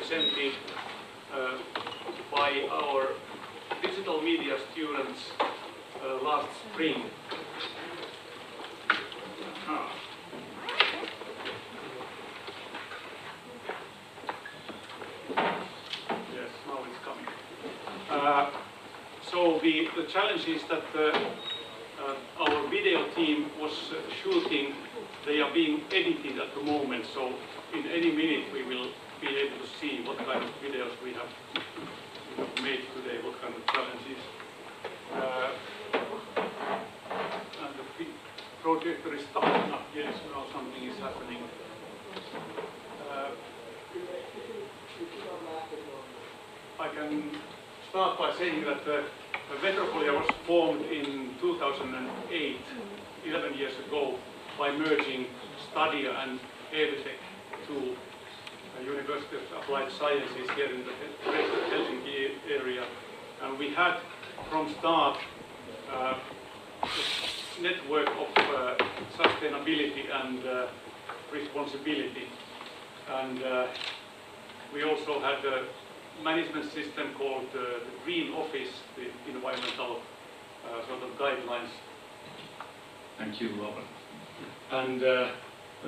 presented by our digital media students last spring. Yes, now it's coming. So the challenge is that our video team was shooting. They are being edited at the moment, so in any minute we will be able to see what kind of videos we have made today, what kind of challenges. And the projector is starting up. Yes, now something is happening. I can start by saying that Metropolia was formed in 2008, 11 years ago, by merging Stadia and Leiritie to University of Applied Sciences here in the Helsinki area. And we had from start a network of sustainability and responsibility. And we also had a management system called the Green Office, the environmental sort of guidelines. Thank you, Robert. And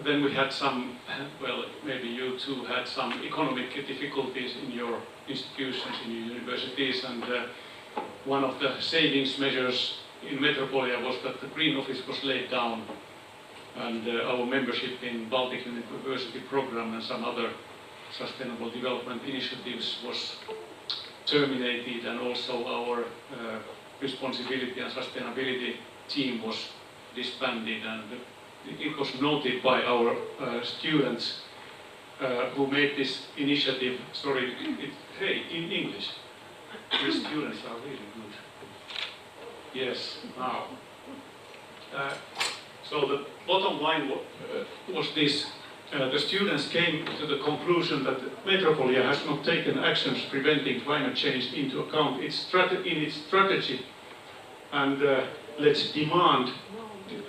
then we had some, well, maybe you too had some economic difficulties in your institutions, in your universities, and one of the savings measures in Metropolia was that the Green Office was laid down, and our membership in Baltic University program and some other sustainable development initiatives was terminated, and also our responsibility and sustainability team was disbanded. And it was noted by our students who made this initiative. Sorry, hey, in English. The students are really good. Yes, now. So the bottom line was this. The students came to the conclusion that Metropolia has not taken actions preventing climate change into account in its strategy, and let's demand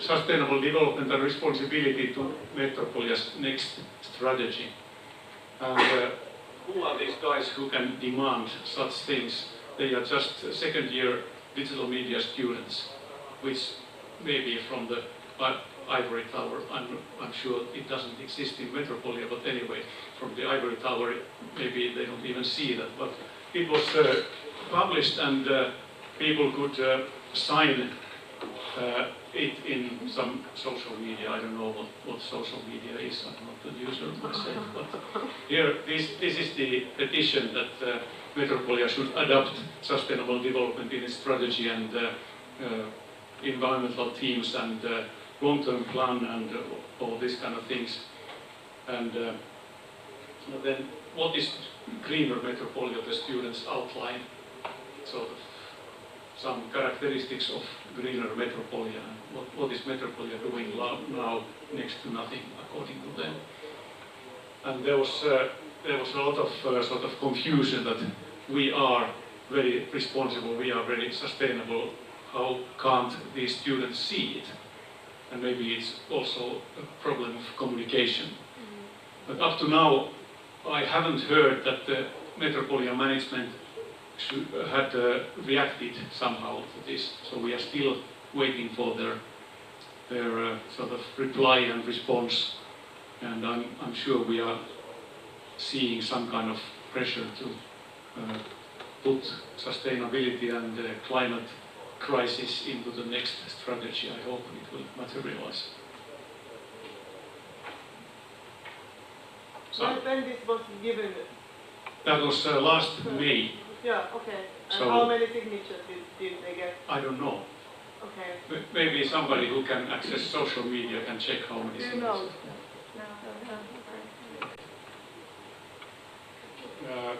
sustainable development and responsibility to Metropolia's next strategy. And who are these guys who can demand such things? They are just second-year digital media students, which may be from the Ivory Tower. I'm sure it doesn't exist in Metropolia, but anyway, from the Ivory Tower, maybe they don't even see that. But it was published, and people could sign it in some social media. I don't know what social media is. I'm not the user myself, but here, this is the petition that Metropolia should adopt sustainable development in its strategy, and environmental themes, and long-term plan, and all these kind of things. And then what is greener Metropolia? The students outline sort of some characteristics of greener Metropolia. What is Metropolia doing now? Next to nothing, according to them. And there was a lot of sort of confusion that we are very responsible, we are very sustainable. How can't these students see it? And maybe it's also a problem of communication. But up to now, I haven't heard that the Metropolia management had reacted somehow to this. So we are still waiting for their sort of reply and response. And I'm sure we are seeing some kind of pressure to put sustainability and climate crisis into the next strategy. I hope it will materialize. So, when this was given? That was last May. Yeah, okay. And so, how many signatures did they get? I don't know. Okay. Maybe somebody who can access social media can check how many signatures. Do you know?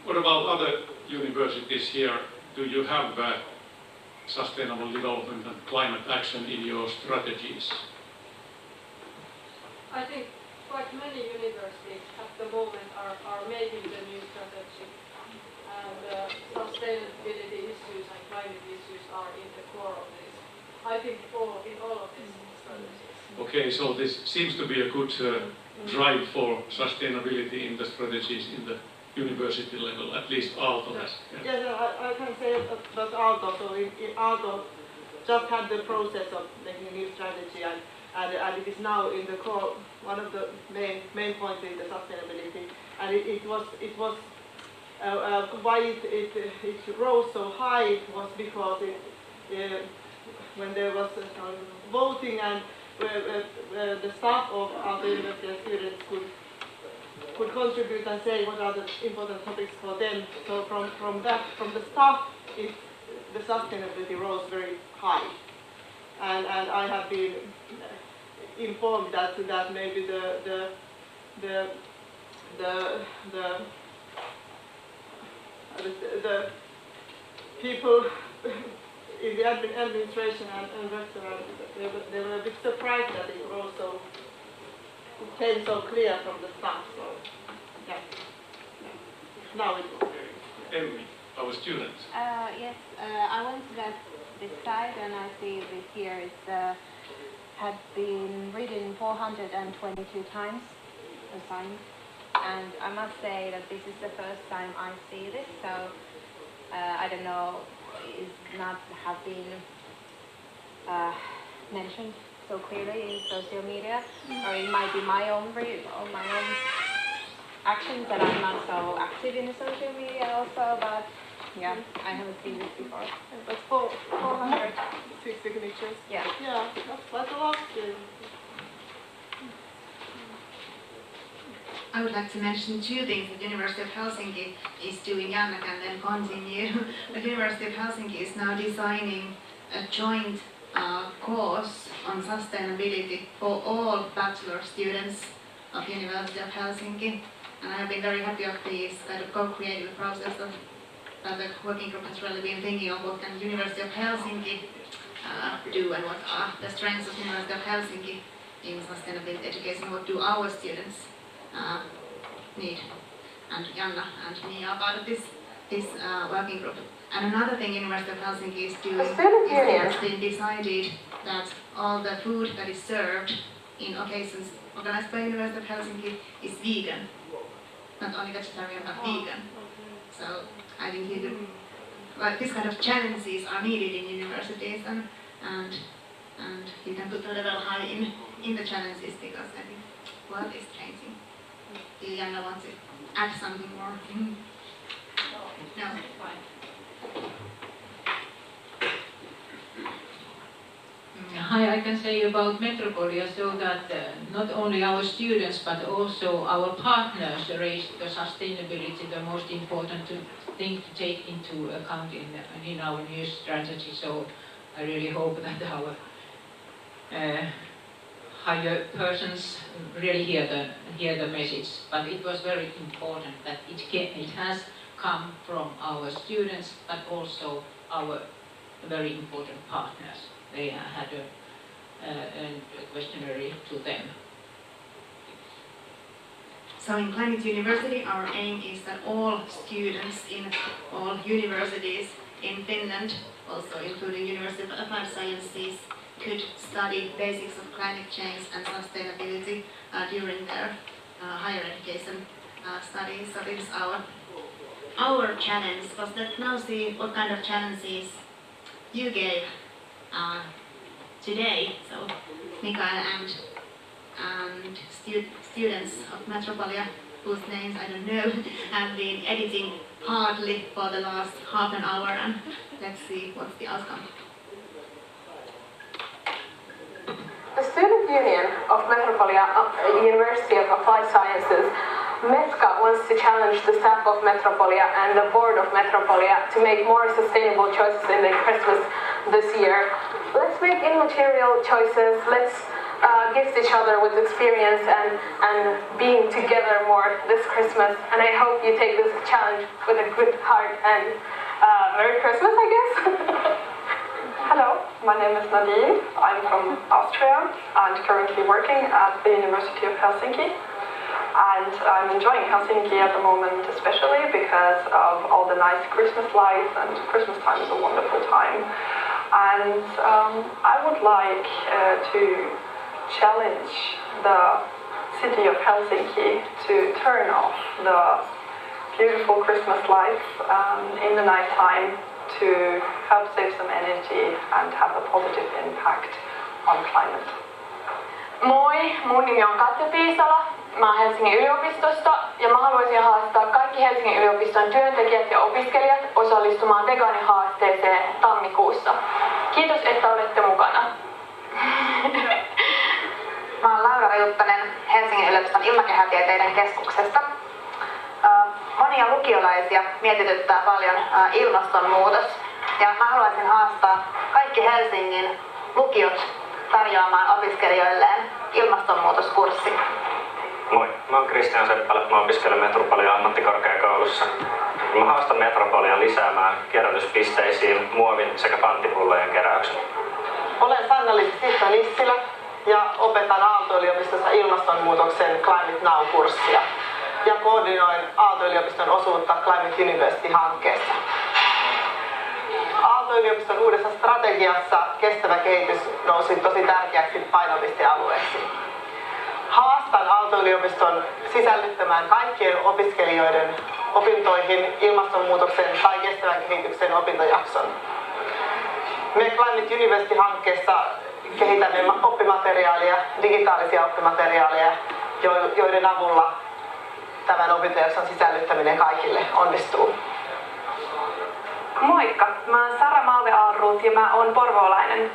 What about other universities here? Do you have sustainable development and climate action in your strategies? I think quite many universities at the moment are making the new strategy, and sustainability issues and climate issues are in the core of this. I think in all of these strategies. Okay, so this seems to be a good drive for sustainability in the strategies in the university level, at least Aalto has. Yeah. Yes, I can say about Aalto. So in Aalto just had the process of making a new strategy, and it is now in the core. One of the main points is the sustainability, and it was why it rose so high was because when there was voting and the staff of our university and students could contribute and say what are the important topics for them. So from the staff, the sustainability rose very high, and I have been informed that maybe the people in the administration and restaurant, they were a bit surprised that it also came so clear from the staff. So yeah. Now it was. Emmy, our students. Yes, I went to this site and I see this year it had been written 422 times assigned, and I must say that this is the first time I see this, so I don't know, it not have been mentioned so clearly in social media, or it might be my own actions that I'm not so active in the social media also, but yeah, I haven't seen this before. That's 406 signatures. Yeah. Yeah, that's quite a lot. I would like to mention two things that University of Helsinki is doing. Janna can then continue. The University of Helsinki is now designing a joint course on sustainability for all bachelor students of University of Helsinki. And I have been very happy of this kind of co-creative process that the working group has really been thinking of what can University of Helsinki do and what are the strengths of University of Helsinki in sustainability education, what do our students need. And Janna and me are part of this working group. And another thing University of Helsinki is doing is it has been decided that all the food that is served in occasions organized by University of Helsinki is vegan. Not only vegetarian, but vegan. So I think you could, like, this kind of challenges are needed in universities, and you can put the level high in the challenges, because I think the world is changing. Do you Janna want to add something more? No? Fine. Hi, I can say about Metropolia so that not only our students but also our partners raised the sustainability, the most important thing to take into account in our new strategy. So I really hope that our higher persons really hear the message. But it was very important that it has come from our students, but also our very important partners. They had a questionnaire to them. So in Climate University, our aim is that all students in all universities in Finland, also including University of Applied Sciences, could study basics of climate change and sustainability during their higher education studies. So this is our challenge. Was that now see what kind of challenges you gave today? So Mikael and students of Metropolia, whose names I don't know, have been editing hardly for the last half an hour, and let's see what's the outcome. The Student Union of Metropolia University of Applied Sciences, METCA, wants to challenge the staff of Metropolia and the board of Metropolia to make more sustainable choices in the Christmas this year. Let's make immaterial choices, let's gift each other with experience and being together more this Christmas. And I hope you take this challenge with a good heart, and Merry Christmas, I guess. Hello, my name is Nadine. I'm from Austria and currently working at the University of Helsinki. And I'm enjoying Helsinki at the moment, especially because of all the nice Christmas lights, and Christmas time is a wonderful time. And I would like to challenge the city of Helsinki to turn off the beautiful Christmas lights in the night time to help save some energy and have a positive impact on climate. Moi, mun nimi on Katja Piisala. Mä oon Helsingin yliopistosta ja mä haluaisin haastaa kaikki Helsingin yliopiston työntekijät ja opiskelijat osallistumaan vegaanihaasteeseen tammikuussa. Kiitos, että olette mukana. Mä oon Laura Riuttanen Helsingin yliopiston ilmakehätieteiden keskuksesta. Monia lukiolaisia mietityttää paljon ilmastonmuutos ja mä haluaisin haastaa kaikki Helsingin lukiot tarjoamaan opiskelijoilleen ilmastonmuutoskurssin. Moi, mä oon Kristian Seppälä, mä opiskelen Metropolian ammattikorkeakoulussa. Mä haastan Metropolian lisäämään kierrätyspisteisiin muovin sekä panttipullojen keräyksen. Olen Sanna-Liisa Nissilä ja opetan Aalto-yliopistossa ilmastonmuutoksen Climate Now-kurssia ja koordinoin Aalto-yliopiston osuutta Climate University-hankkeessa. Aalto-yliopiston uudessa strategiassa kestävä kehitys nousi tosi tärkeäksi painopistealueeksi. Haastan Aalto-yliopiston sisällyttämään kaikkien opiskelijoiden opintoihin ilmastonmuutoksen tai kestävän kehityksen opintojakson. Me Climate University-hankkeessa kehitämme oppimateriaalia, digitaalisia oppimateriaaleja, joiden avulla tämän opintojakson sisällyttäminen kaikille onnistuu. Moikka, mä oon Sara Malve-Aalruut ja mä oon porvoolainen.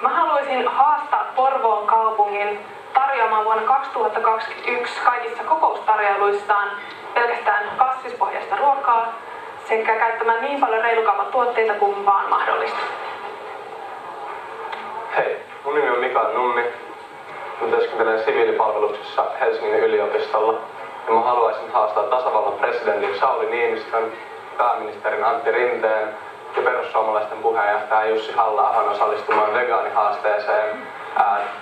Mä haluaisin haastaa Porvoon kaupungin tarjoamaan vuonna 2021 kaikissa kokoustarjoiluistaan pelkästään kasvispohjaista ruokaa sekä käyttämään niin paljon reilukaupan tuotteita kuin vaan mahdollista. Hei, mun nimi on Mikael Nummi. Mä työskentelen siviilipalveluksessa Helsingin yliopistolla ja mä haluaisin haastaa tasavallan presidentin Sauli Niinistön, pääministerin Antti Rinteen ja perussuomalaisten puheenjohtaja Jussi Halla-ahon osallistumaan vegaanihaasteeseen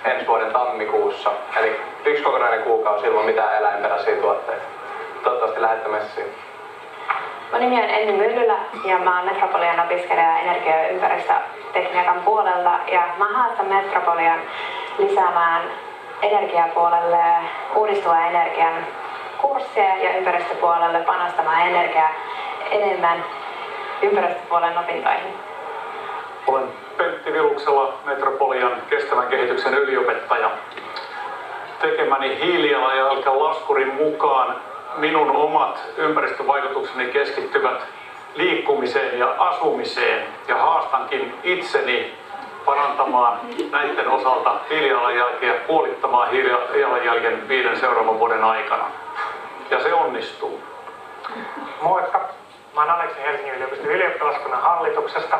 ensi vuoden tammikuussa. Eli 1 kokonainen kuukausi ilman mitään eläinperäisiä tuotteita. Toivottavasti lähette messiin. Mun nimi on Enni Myllylä ja mä oon Metropolian opiskelija energia- ja ympäristötekniikan puolella ja mä haastan Metropolian lisäämään energiapuolelle uudistuvan energian kursseja ja ympäristöpuolelle panostamaan energiaa enemmän ympäristöpuolen opintoihin. Olen Pentti Viluksella, Metropolian kestävän kehityksen yliopettaja. Tekemäni hiilijalanjälkilaskurin mukaan minun omat ympäristövaikutukseni keskittyvät liikkumiseen ja asumiseen ja haastankin itseni parantamaan näiden osalta hiilijalanjälkeä, puolittamaan hiilijalanjäljen 5 seuraavan vuoden aikana. Ja se onnistuu. Moikka! Mä oon Aleksi Helsingin yliopiston ylioppilaskunnan hallituksesta.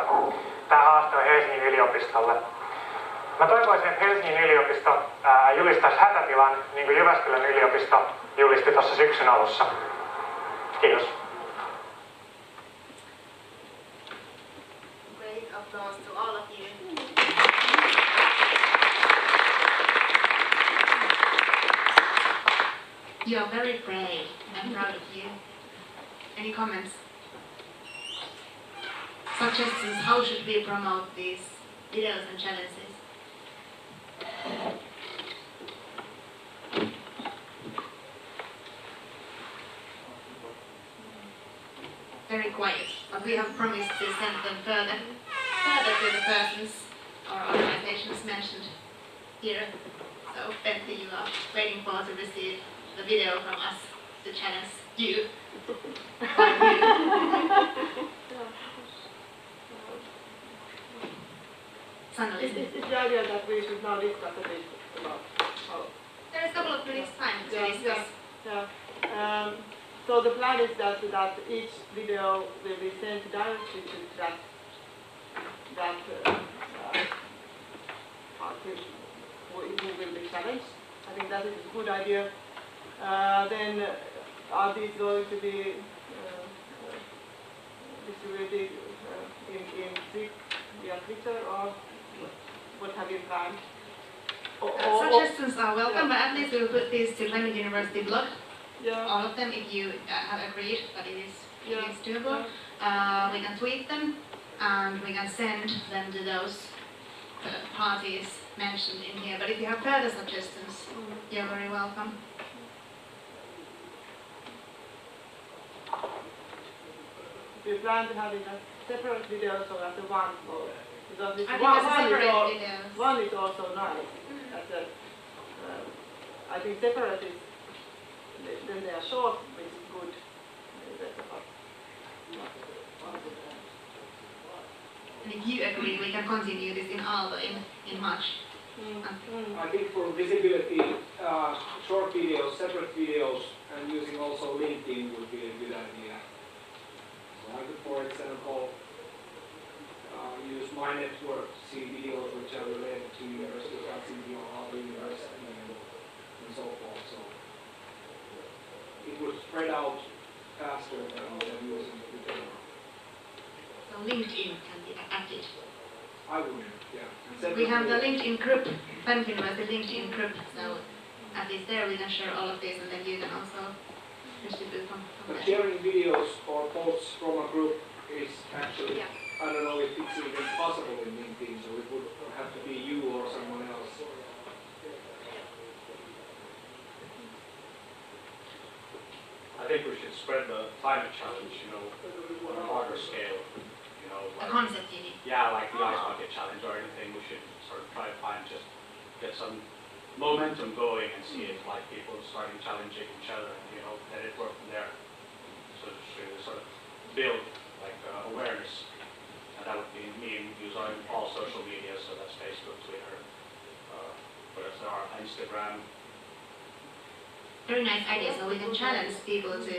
Tää haaste on Helsingin yliopistolle. Mä toivoisin, että Helsingin yliopisto julistaisi hätätilan, niin kuin Jyväskylän yliopisto julisti tuossa syksyn alussa. Kiitos. Great applause to all of you. You're very brave, and I'm proud of you. Any comments? Suggestions, how should we promote these videos and challenges? Very quiet, but we have promised to send them further to the persons or organizations mentioned here. So, Pentti, you are waiting for to receive the video from us to challenge you. It's the idea that we should now discuss a bit about how... There is a couple of minutes time to discuss. Yeah. So the plan is that each video will be sent directly to that party who will be challenged. I think that is a good idea. Then are these going to be distributed via Twitter or what have you planned? Suggestions are welcome, but at least we will put these to Climate University blog. Yeah. All of them, if you have agreed, but it is doable. Yeah. We can tweet them and we can send them to those parties mentioned in here. But if you have further suggestions, you're very welcome. we plan to have it as separate videos or as a one or because it's I think as a separate videos. One is also nice. As a, I think separate is then they are short, which is good. And if you agree, we can continue this in Aalto in March. I think for visibility, short videos, separate videos, and using also LinkedIn would be a good idea. So I could, for example, use my network to see videos which are related to University of Helsinki or Aalto University and so forth. So it would spread out faster than using Twitter. So LinkedIn can be added. I would, yeah. We have the LinkedIn group, Penn University LinkedIn group, so at least there we can share all of this and then you can also distribute from But there. sharing videos or posts from a group is actually, I don't know if it's even possible in LinkedIn, so it would have to be you or someone else. I think we should spread the climate challenge, on a larger scale. The concept you need. Yeah, like the ice bucket challenge or anything. We should sort of try to get some momentum going and see if people starting challenging each other and let it work from there. So just really sort of build awareness, and that would mean use all social media. So that's Facebook, Twitter, what else there are, Instagram. Very nice idea, so we can challenge people to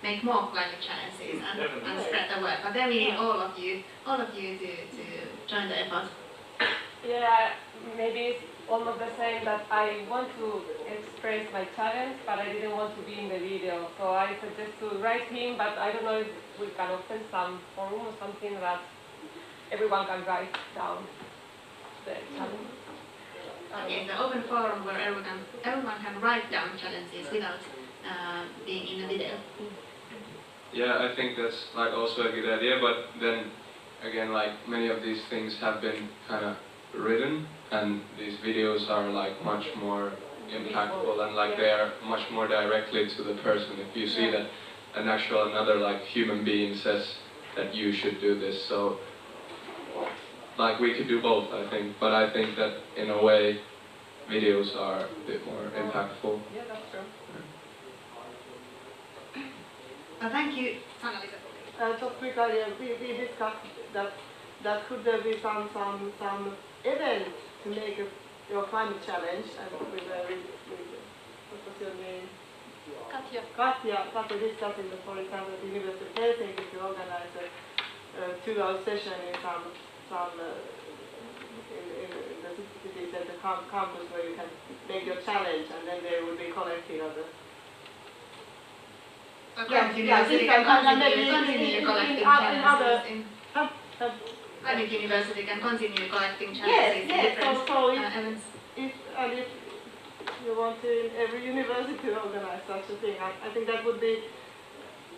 make more climate challenges and spread the word. But then we need all of you to join the effort. Yeah, maybe it's almost the same that I want to express my challenge, but I didn't want to be in the video. So I suggest to write him, but I don't know if we can open some forum or something that everyone can write down the challenge. Okay, the open forum where everyone can write down challenges without being in the video. Yeah, I think that's also a good idea, but then again, many of these things have been kind of written, and these videos are much more impactful and they are much more directly to the person. If you see that another human being says that you should do this, so we could do both, I think, but I think that in a way videos are a bit more impactful. Yeah, that's true. Thank you, Just quick idea, we discussed that could there be some event to make your climate challenge, and with what was your name? Katja discussing that, for example, at the University of Helsinki to organize a 2-hour session in in the city center campus where you can make your challenge, and then they will be collecting other. Climate University can continue collecting challenges. Climate University can continue collecting challenges in different events. If you want to in every university to organize such a thing, I think that would be,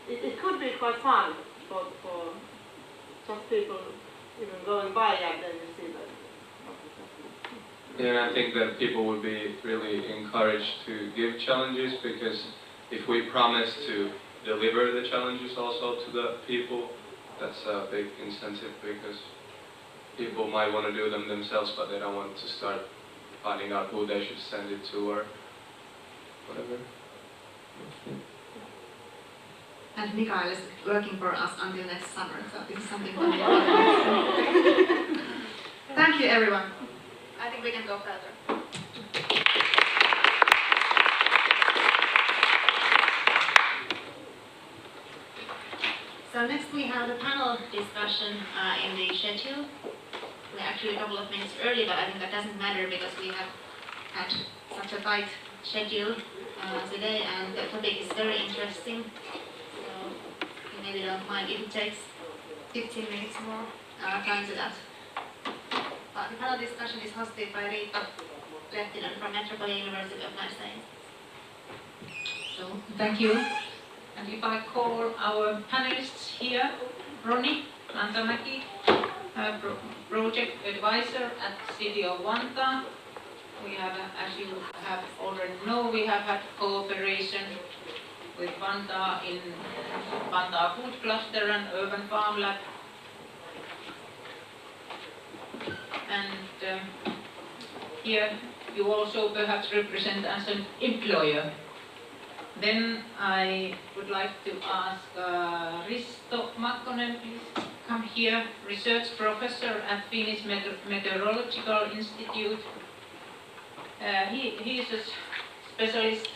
it could be quite fun for just people even going by and then you see that. Yeah, and I think that people would be really encouraged to give challenges, because if we promise to deliver the challenges also to the people, that's a big incentive, because people might want to do them themselves, but they don't want to start finding out who they should send it to or whatever. And Mikael is working for us until next summer, so this is something to Thank you, everyone. I think we can go further. So next we have the panel discussion in the schedule. We're actually a couple of minutes early, but I think that doesn't matter because we have had such a tight schedule today, and the topic is very interesting. So you maybe don't mind if it takes 15 minutes more time to that. But the panel discussion is hosted by Leiritie from Myyrmäen University of Life Science. So, thank you. And if I call our panelists here, Roni Rantamäki, project advisor at City of Vantaa. We have, as you have already know, we have had cooperation with Vantaa in Vantaa Food Cluster and Urban Farm Lab. And here you also perhaps represent as an employer. Then I would like to ask Risto Makkonen, please come here, research professor at Finnish Meteorological Institute. He is a specialist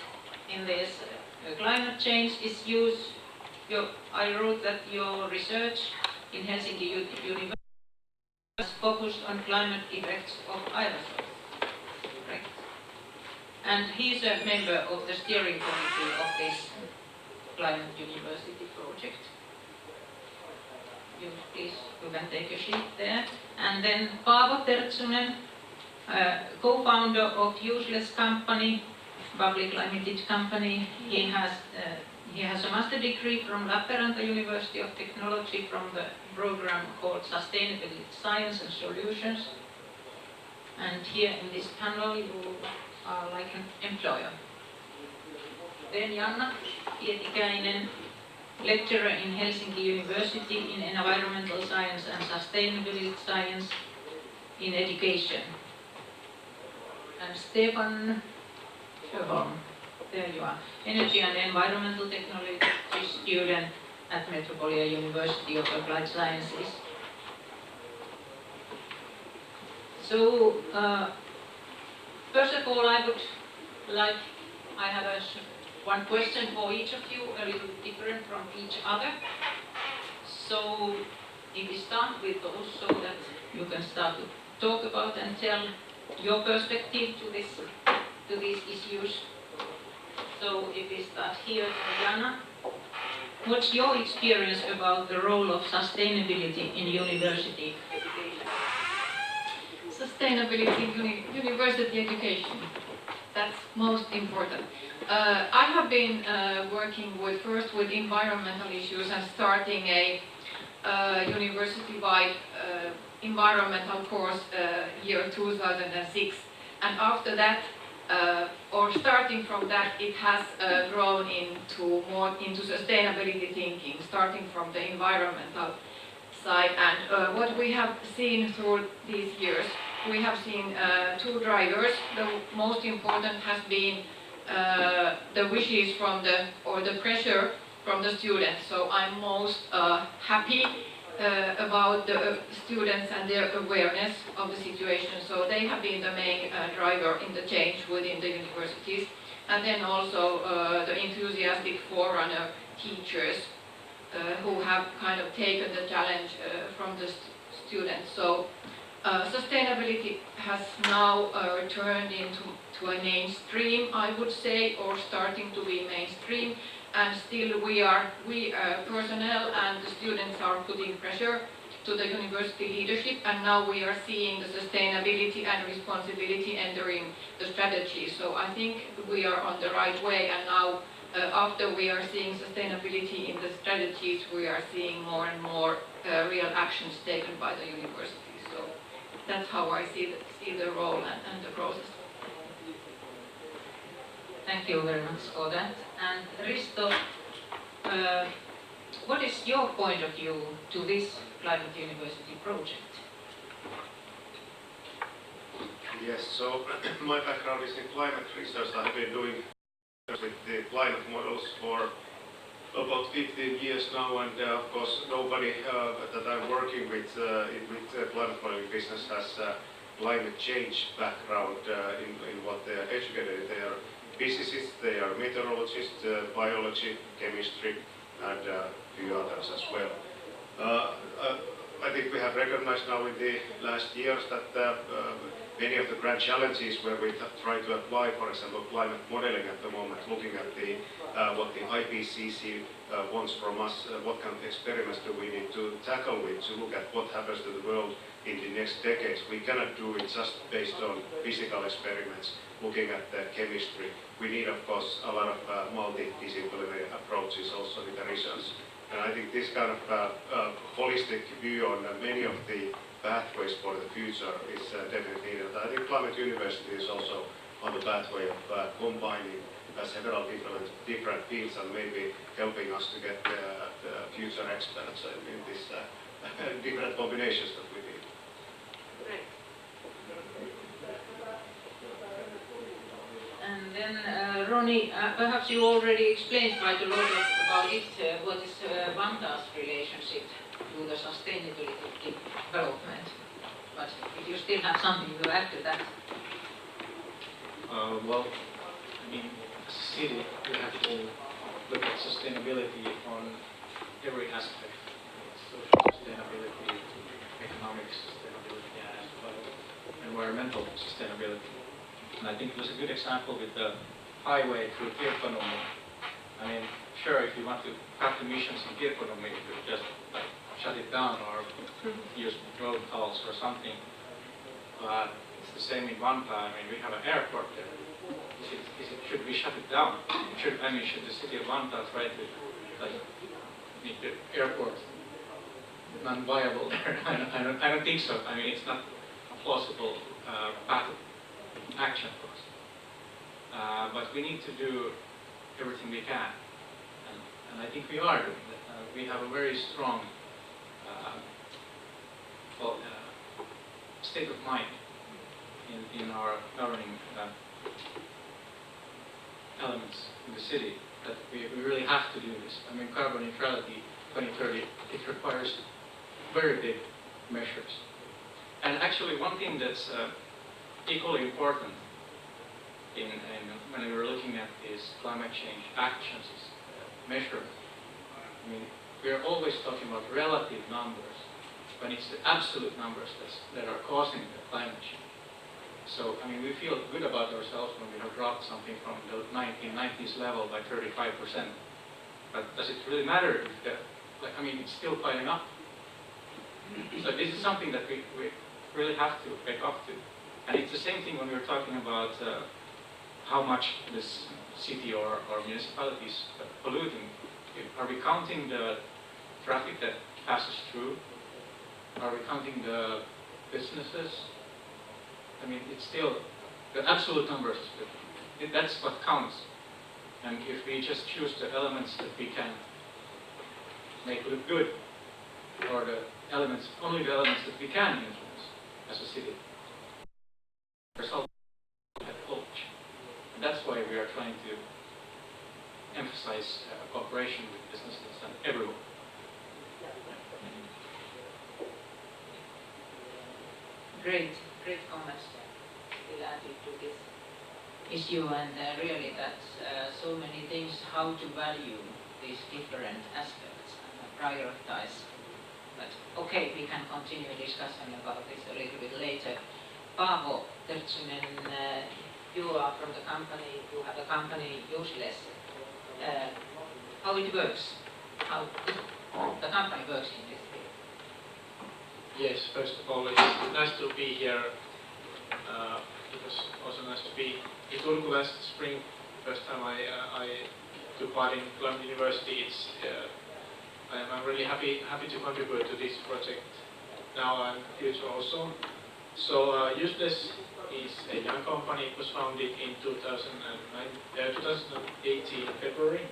in this climate change issues. I wrote that your research in Helsinki University was focused on climate effects of aerosols. Right? And he is a member of the steering committee of this Climate University project. Please, you can take a seat there. And then Paavo Tertsunen, co-founder of Useless Company, public limited company. He has a master degree from Lappeenranta University of Technology from the program called Sustainability Science and Solutions. And here in this panel you are like an employer. Then Janna Pietikäinen, lecturer in Helsinki University in Environmental Science and Sustainability Science in Education. And Stefan Sjöholm, there you are, Energy and Environmental Technology student at Metropolia University of Applied Sciences. So, first of all, I have one question for each of you, a little different from each other. So, if we start with those so that you can start to talk about and tell your perspective to these issues. So, if we start here, Jana, what's your experience about the role of sustainability in university education? Sustainability in university education. That's most important. I have been working first with environmental issues and starting a university-wide environmental course year 2006. And after that, or starting from that, it has grown into sustainability thinking, starting from the environmental side. And what we have seen through these years, we have seen two drivers. The most important has been the wishes or the pressure from the students. So I'm most happy about the students and their awareness of the situation. So they have been the main driver in the change within the universities. And then also the enthusiastic forerunner teachers who have kind of taken the challenge from the students. So sustainability has now turned into a mainstream, I would say, or starting to be mainstream. And still we personnel and the students are putting pressure to the university leadership, and now we are seeing the sustainability and responsibility entering the strategy. So I think we are on the right way, and now after we are seeing sustainability in the strategies, we are seeing more and more real actions taken by the university. So that's how I see the role and the process. Thank you very much for that. And Risto, what is your point of view to this Climate University project? Yes, so my background is in climate research. I have been doing with the climate models for about 15 years now, and of course nobody that I'm working with climate modeling business has climate change background in what they are educated. They are physicists, they are meteorologists, biology, chemistry, and a few others as well. I think we have recognized now in the last years that many of the grand challenges where we try to apply, for example, climate modeling at the moment, looking at what the IPCC wants from us, what kind of experiments do we need to tackle with to look at what happens to the world in the next decades. We cannot do it just based on physical experiments, looking at the chemistry. We need, of course, a lot of multidisciplinary approaches also in the research. And I think this kind of holistic view on many of the pathways for the future is definitely needed. I think Climate University is also on the pathway of combining several different fields and maybe helping us to get future experts in this different combinations that we need. Great. And then, Ronnie, perhaps you already explained quite a lot about it. What is Vanta's relationship to the sustainability development? But if you still have something to add to that. Well, I mean, as a city, we have to look at sustainability on every aspect. Social sustainability, economic sustainability, and as well environmental sustainability. And I think it was a good example with the highway through Kirkkonummi. I mean, sure, if you want to cut emissions in Kirkkonummi, you could just like shut it down or use road tolls or something. But it's the same in Vanta. I mean, we have an airport there. Should we shut it down? Should the city of Vanta try to like make the airport non-viable there? I don't think so. I mean, it's not a plausible path of action for us. But we need to do everything we can, and I think we are doing that. We have a very strong state of mind in our governing elements in the city that we really have to do this. I mean, carbon neutrality 2030, it requires very big measures. And actually, one thing that's equally important when we were looking at these climate change actions is measurement. I mean, we are always talking about relative numbers when it's the absolute numbers that are causing the climate change. So, I mean, we feel good about ourselves when we have dropped something from the 1990s level by 35%. But does it really matter if it's still piling up? So this is something that we really have to wake up to. And it's the same thing when we were talking about how much this city or municipality is polluting. Are we counting the traffic that passes through? Are we counting the businesses? I mean, it's still the absolute numbers. That's what counts. And if we just choose the elements that we can make look good, or only the elements that we can influence as a city, result at all. And that's why we are trying to emphasize cooperation with businesses and everyone. Great comments still added to this issue, and really that's so many things how to value these different aspects and prioritize. But okay, we can continue discussing about this a little bit later. Paavo Tertsunen, you are from the company, you have the company Useless. How it works, how the company works in this field. Yes, first of all, it's nice to be here. It was also nice to be in Turku last spring. First time I took part in Columbia University. I'm really happy to contribute to this project now and future also. So Useless is a young company. It was founded in 2018 February,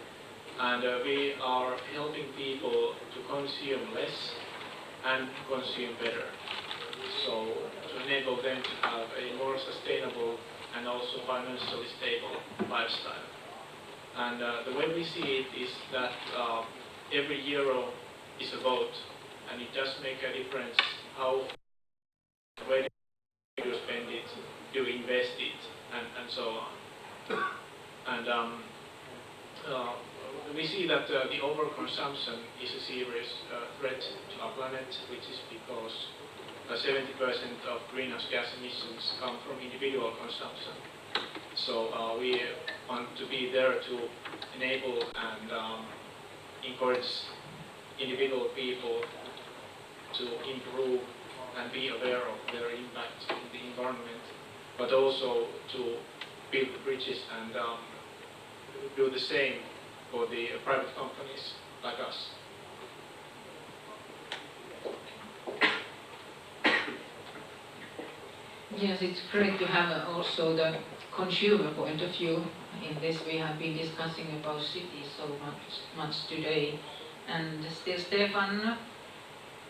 and we are helping people to consume less and consume better. So to enable them to have a more sustainable and also financially stable lifestyle. And the way we see it is that every euro is a vote, and it does make a difference how where you spend it, you invest it, and so on. And we see that the overconsumption is a serious threat to our planet, which is because 70% of greenhouse gas emissions come from individual consumption. So we want to be there to enable and encourage individual people to improve and be aware of their impact on the environment, but also to build bridges and do the same for the private companies like us. Yes, it's great to have also the consumer point of view in this. We have been discussing about cities so much today, And still, Stefan,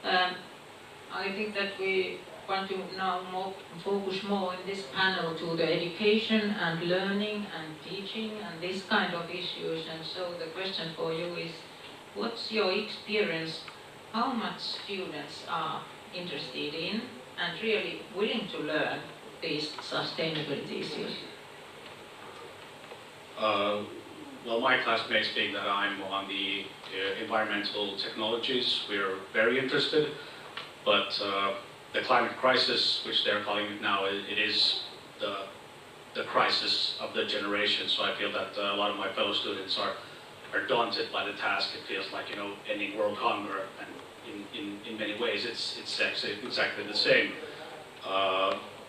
I think that we want to now focus more in this panel to the education and learning and teaching and this kind of issues. And so the question for you is, what's your experience? How much students are interested in and really willing to learn these sustainability issues? Well, my classmates, being that I'm on the environmental technologies, we're very interested, but the climate crisis, which they're calling it now, it is the crisis of the generation. So I feel that a lot of my fellow students are daunted by the task. It feels like, ending world hunger, and in many ways it's exactly the same.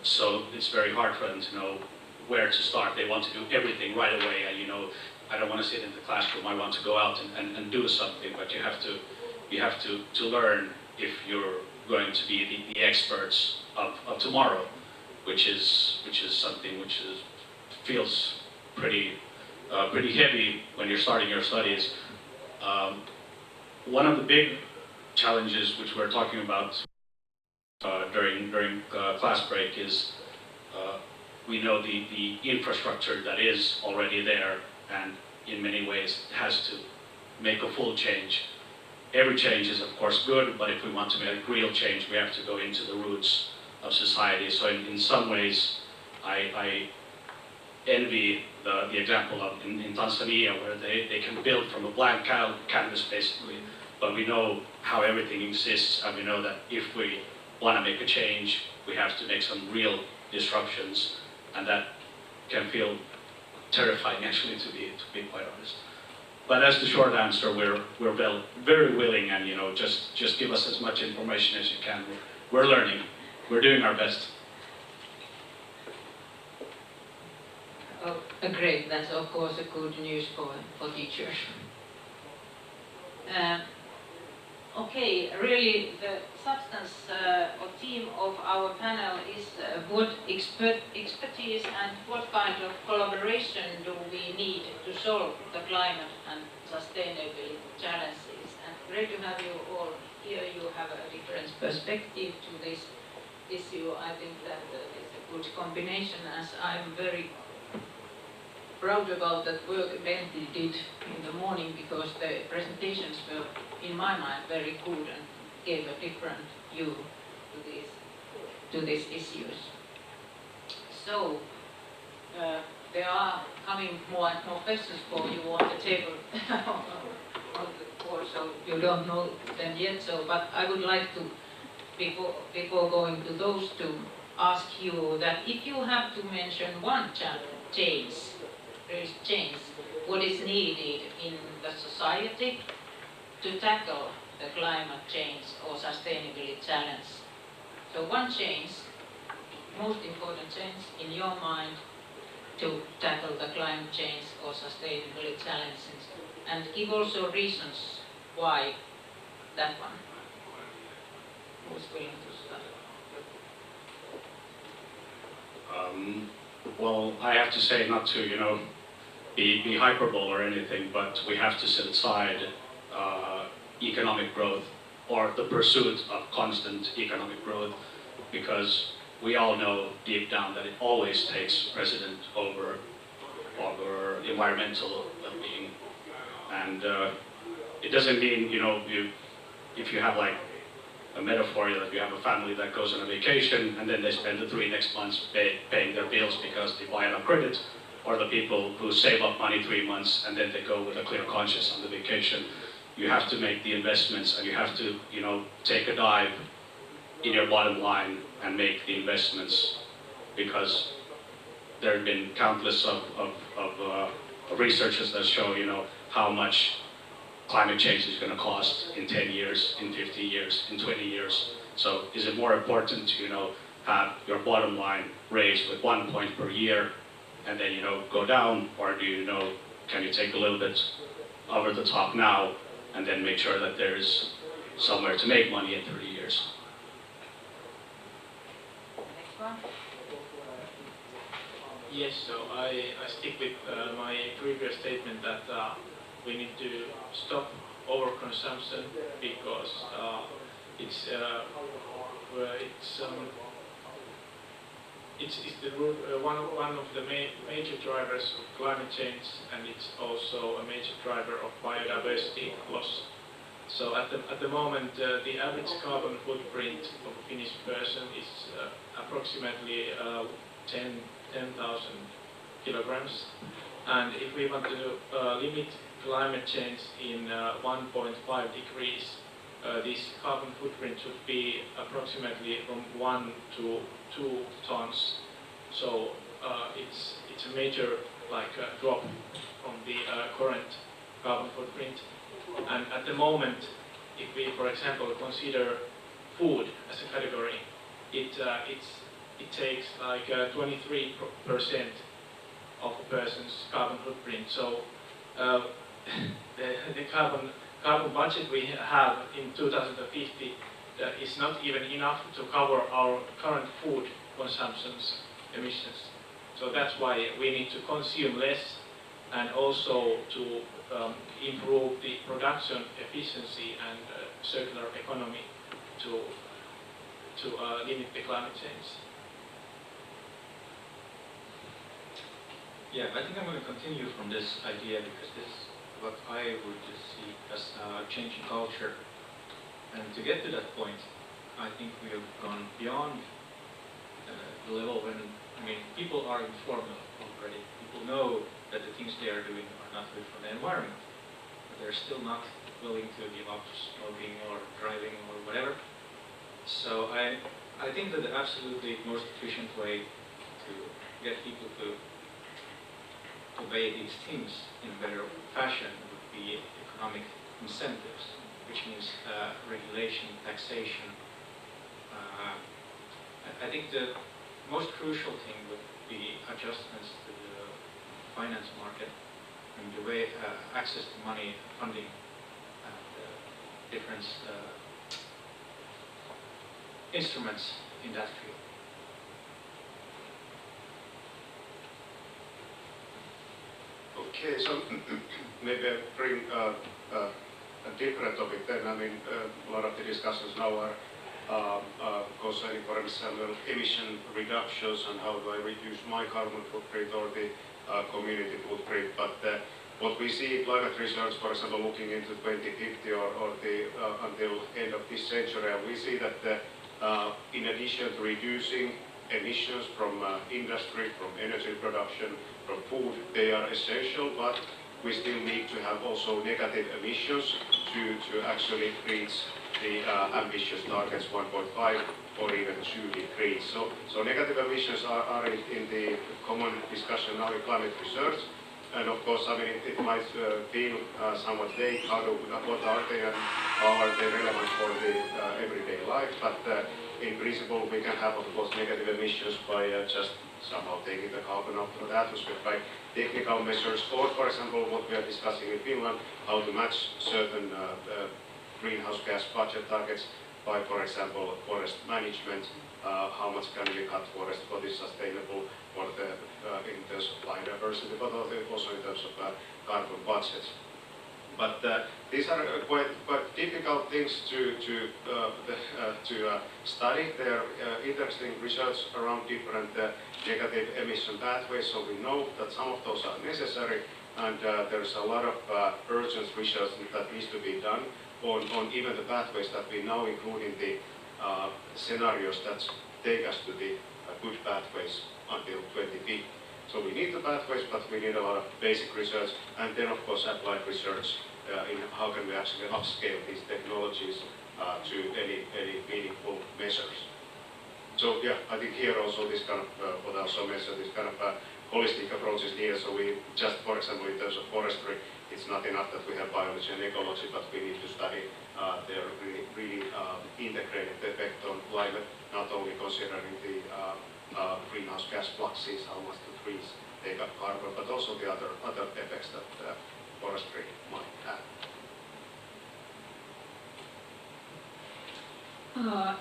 So it's very hard for them to know where to start. They want to do everything right away, and I don't want to sit in the classroom. I want to go out and do something. But you have to learn if you're going to be the experts of tomorrow, which is something which feels pretty heavy when you're starting your studies. One of the big challenges which we're talking about during class break is we know the infrastructure that is already there, and in many ways has to make a full change. Every change is of course good, but if we want to make real change, we have to go into the roots of society. So in some ways, I envy the example of in Tanzania, where they can build from a blank canvas basically, but we know how everything exists, and we know that if we want to make a change, we have to make some real disruptions, and that can feel terrifying actually, to be quite honest. But as the short answer, we're very willing, and just give us as much information as you can. We're learning, we're doing our best. Oh, great, that's of course a good news for teachers. Okay, really the substance or theme of our panel is what expertise and what kind of collaboration do we need to solve the climate and sustainability challenges. And great to have you all here. You have a different perspective to this issue. I think that it's a good combination, as I'm very proud about that work Benti did in the morning, because the presentations were, in my mind, very good and gave a different view to these issues. So there are coming more and more questions for you on the table on the board, so you don't know them yet. So, but I would like to, before going to those, to ask you that if you have to mention one change, what is needed in the society to tackle the climate change or sustainability challenge. So one change, most important change in your mind to tackle the climate change or sustainability challenges, and give also reasons why that one. Who's willing to start? Well, I have to say, not to be hyperbole or anything, but we have to set aside economic growth, or the pursuit of constant economic growth, because we all know deep down that it always takes precedent over environmental well-being. And it doesn't mean, if you have like a metaphor that you have a family that goes on a vacation and then they spend the 3 next months paying their bills because they buy it on credit, or the people who save up money 3 months and then they go with a clear conscience on the vacation. You have to make the investments, and you have to, take a dive in your bottom line and make the investments, because there have been countless of researchers that show, how much climate change is going to cost in 10 years, in 50 years, in 20 years. So is it more important to, have your bottom line raised with 1 point per year and then, go down, or do can you take a little bit over the top now and then make sure that there is somewhere to make money in 30 years? Next one. Yes, so I stick with my previous statement that we need to stop overconsumption, because it's one of the major drivers of climate change, and it's also a major driver of biodiversity loss. So at the moment, the average carbon footprint of a Finnish person is approximately 10,000 kilograms. And if we want to limit climate change in 1.5 degrees, this carbon footprint should be approximately from 1 to 2 tons. So it's a major drop from the current carbon footprint. And at the moment, if we, for example, consider food as a category, it takes like 23% of a person's carbon footprint. So the carbon budget we have in 2050 is not even enough to cover our current food consumption's emissions. So that's why we need to consume less, and also to improve the production efficiency and circular economy to limit the climate change. Yeah, I think I'm going to continue from this idea, because this is what I would just see as a change in culture. And to get to that point, I think we have gone beyond the level when, people are informed already. People know that the things they are doing are not good for the environment, but they're still not willing to give up smoking or driving or whatever. So I think that the absolutely most efficient way to get people to obey these things in a better fashion would be economic incentives, which means regulation, taxation. I think the most crucial thing would be adjustments to the finance market and the way access to money, funding, and different instruments in that field. Okay, so maybe I bring a different topic then. A lot of the discussions now are concerning, for example, emission reductions and how do I reduce my carbon footprint or the community footprint. But what we see in climate research, for example, looking into 2050 or the until end of this century, we see that in addition to reducing emissions from industry, from energy production, from food, they are essential, but we still need to have also negative emissions to actually reach the ambitious targets 1.5 or even 2 degrees. So negative emissions are in the common discussion now in climate research. And of course, it might feel somewhat vague, what are they and how are they relevant for the everyday life, but in principle we can have, of course, negative emissions by just somehow taking the carbon out of the atmosphere by technical measures, or for example what we are discussing in Finland, how to match certain greenhouse gas budget targets by, for example, forest management, how much can we cut forest, what is sustainable for the, in terms of biodiversity, but also in terms of carbon budgets. But these are quite difficult things to study. There are interesting research around different negative emission pathways, so we know that some of those are necessary, and there's a lot of urgent research that needs to be done on even the pathways that we now include in the scenarios that take us to the good pathways until 2050. So we need the pathways, but we need a lot of basic research, and then of course applied research in how can we actually upscale these technologies to any meaningful measures. So yeah, I think here also this kind of, what I also mentioned, this kind of holistic approach is needed. So we just, for example, in terms of forestry, it's not enough that we have biology and ecology, but we need to study their really integrated effect on climate, not only considering the greenhouse gas fluxes, how much the trees take up carbon, but also the other effects that forestry might have.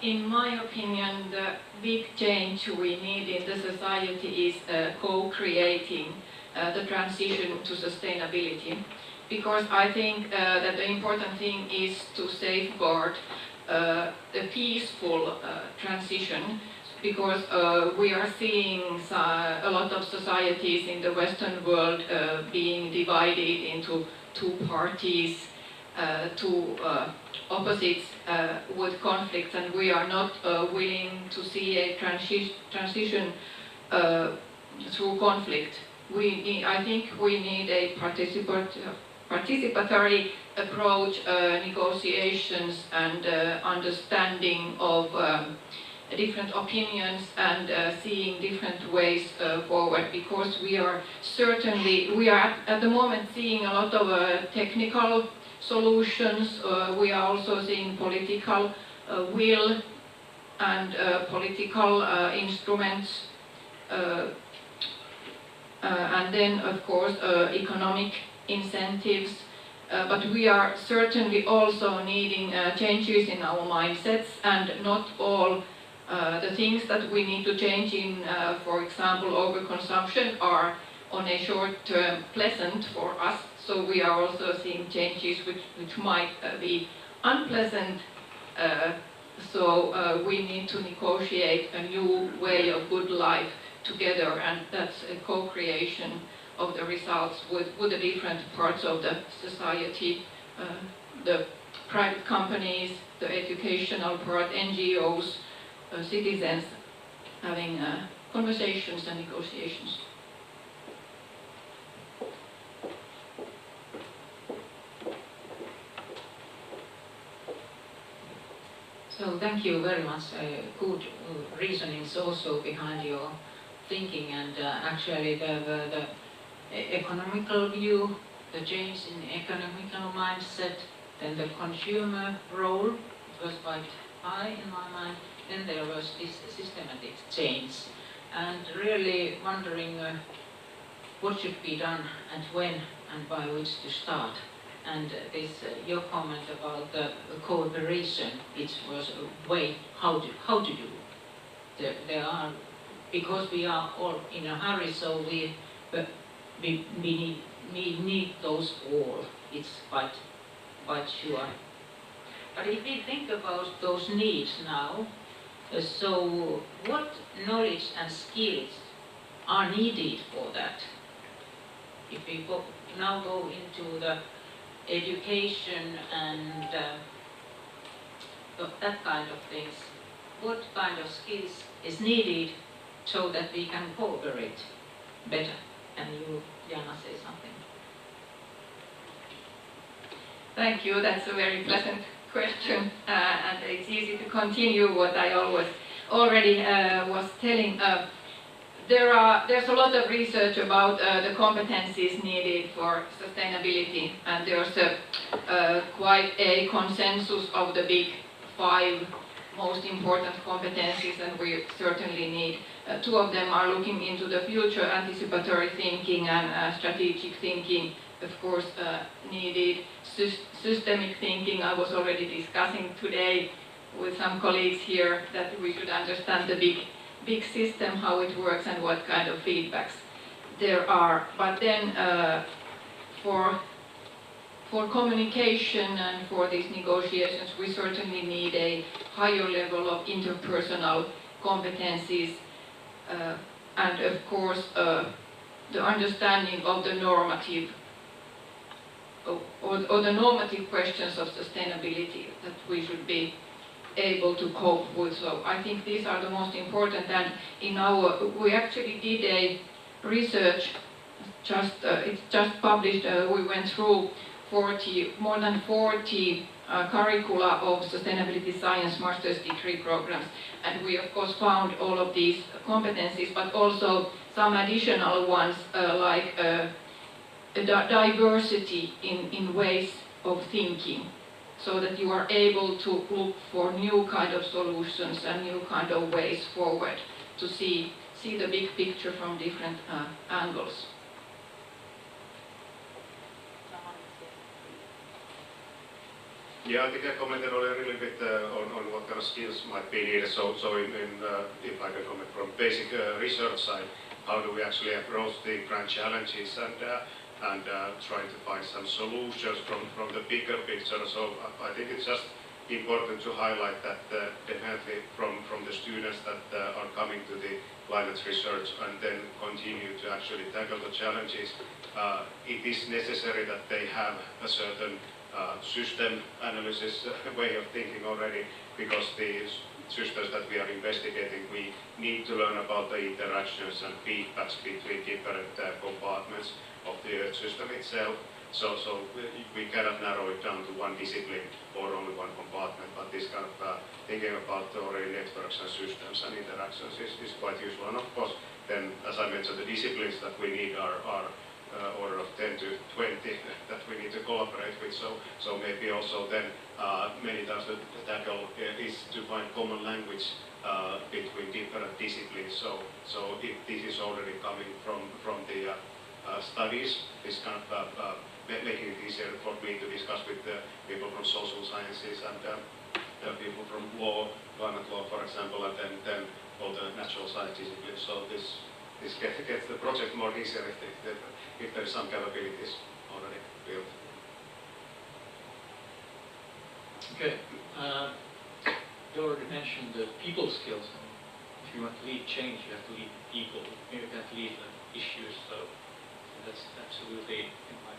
In my opinion, the big change we need in the society is co-creating the transition to sustainability. because I think that the important thing is to safeguard a peaceful transition, because we are seeing a lot of societies in the Western world being divided into two parties, two opposites with conflicts, and we are not willing to see a transition through conflict. I think we need a participatory approach, negotiations and understanding of different opinions and seeing different ways forward, because we are at the moment seeing a lot of technical solutions. We are also seeing political will and political instruments, and then of course economic incentives, but we are certainly also needing changes in our mindsets, and not all the things that we need to change in, for example, overconsumption are on a short term pleasant for us. So we are also seeing changes which might be unpleasant. So we need to negotiate a new way of good life together, and that's a co-creation of the results with the different parts of the society, the private companies, the educational part, NGOs, citizens having conversations and negotiations. So thank you very much. Good reasonings also behind your thinking, and actually the economical view, the change in economical mindset, then the consumer role, it was quite high in my mind. Then there was this systematic change, and really wondering what should be done and when and by which to start. And this your comment about the cooperation, it was a way how to do. There are, because we are all in a hurry, so we need those all. It's quite sure. But if we think about those needs now, so what knowledge and skills are needed for that? If we now go into the education and that kind of things, what kind of skills is needed so that we can cooperate better? And you, Jana, say something. Thank you, that's a very pleasant question, and it's easy to continue what I already was telling. There's a lot of research about the competencies needed for sustainability, and there's quite a consensus of the big 5 most important competencies, and we certainly need. 2 of them are looking into the future, anticipatory thinking and strategic thinking, of course, needed. Systemic thinking, I was already discussing today with some colleagues here that we should understand the big system, how it works and what kind of feedbacks there are. But then for communication and for these negotiations, we certainly need a higher level of interpersonal competencies, and of course the understanding of the normative or the normative questions of sustainability that we should be able to cope with. So I think these are the most important, and we actually did a research, it's just published, we went through more than 40 curricula of sustainability science master's degree programs, and we of course found all of these competencies, but also some additional ones like diversity in ways of thinking, so that you are able to look for new kind of solutions and new kind of ways forward to see the big picture from different angles. Yeah, I think I commented already a little bit on what kind of skills might be needed. So if I can comment from basic research side, how do we actually approach the grand challenges? And and trying to find some solutions from the bigger picture. So I think it's just important to highlight that definitely from the students that are coming to the climate research and then continue to actually tackle the challenges, it is necessary that they have a certain system analysis way of thinking already, because the systems that we are investigating, we need to learn about the interactions and feedbacks between different compartments of the Earth system itself. So we cannot narrow it down to one discipline or only one compartment, but this kind of thinking about already networks and systems and interactions is quite useful. And of course, then, as I mentioned, the disciplines that we need are order of 10 to 20 that we need to collaborate with. So maybe also then many times the tackle is to find common language between different disciplines. So if this is already coming from the studies, this kind of making it easier for me to discuss with people from social sciences and people from law, climate law, for example, and then all the natural science disciplines. So this gets the project more easier if there is some capabilities already built. Okay. You already mentioned the people skills. If you want to lead change, you have to lead people. You can't lead issues. So that's absolutely in my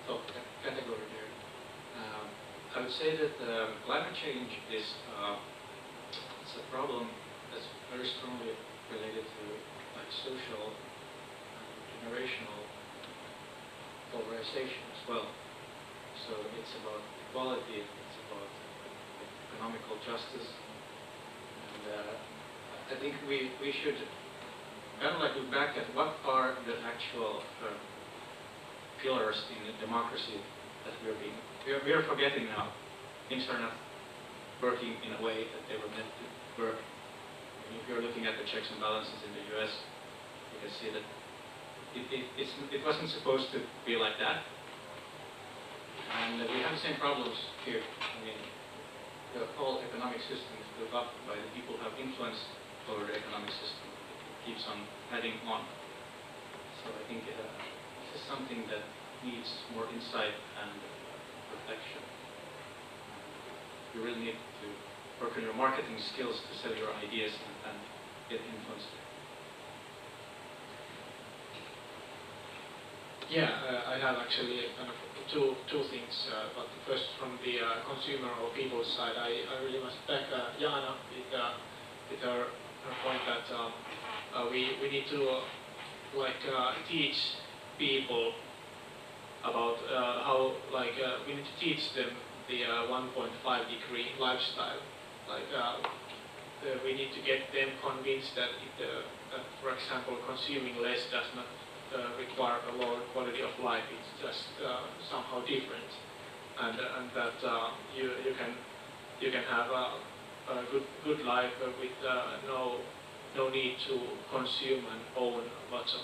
top category there. I would say that climate change is it's a problem that's very strongly related to like social and generational polarization as well. So it's about equality, it's about economical justice, and I think we should kind of like look back at what are the actual pillars in the democracy that we are forgetting now. Things are not working in a way that they were meant to work. If you're looking at the checks and balances in the US, you can see that it wasn't supposed to be like that. And we have the same problems here. I mean, the whole economic system is built up by the people who have influence over the economic system. It keeps on adding on. So I think this is something that needs more insight and reflection. You really need to work on your marketing skills to sell your ideas and get influence. Yeah, I have actually kind of two things. But first, from the consumer or people's side, I really must back Jana with her point that we need to teach people about how we need to teach them the 1.5 degree lifestyle. We need to get them convinced that, for example, consuming less does not require a lower quality of life. It's just somehow different, and that you can have a good life with no need to consume and own lots of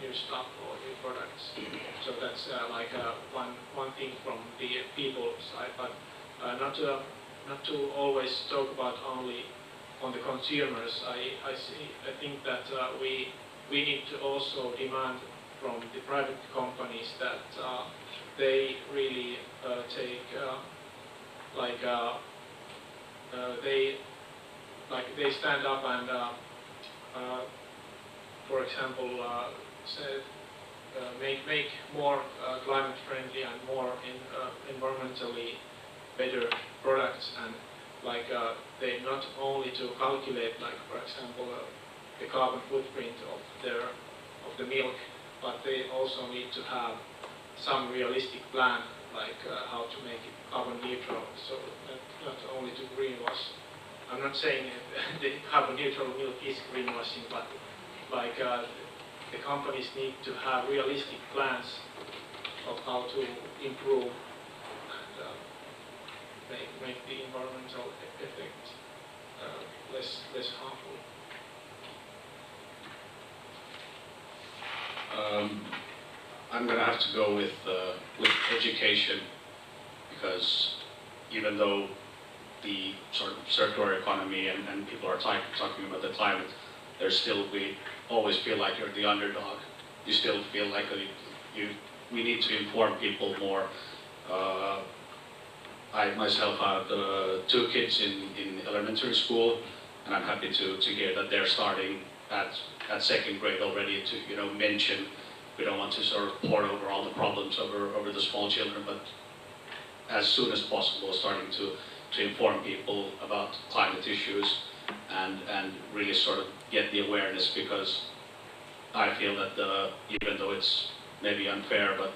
new stuff or new products. So that's one thing from the people side, but not to always talk about only on the consumers. I think that we need to also demand from the private companies that they really take they stand up and for example make more climate friendly and more environmentally better products, and they not only to calculate for example the carbon footprint of the milk, but they also need to have some realistic plan how to make it carbon neutral, so not only to greenwash. I'm not saying the carbon neutral milk is greenwashing, but the companies need to have realistic plans of how to improve and make the environmental effect less harmful. I'm going to have to go with education, because even though the sort of circular economy and people are talking about the climate, we always feel like you're the underdog. You still feel like we need to inform people more. I myself have 2 kids in elementary school, and I'm happy to hear that they're starting at 2nd grade already to mention. We don't want to sort of pour over all the problems over the small children, but as soon as possible starting to inform people about climate issues and really sort of get the awareness, because I feel that even though it's maybe unfair, but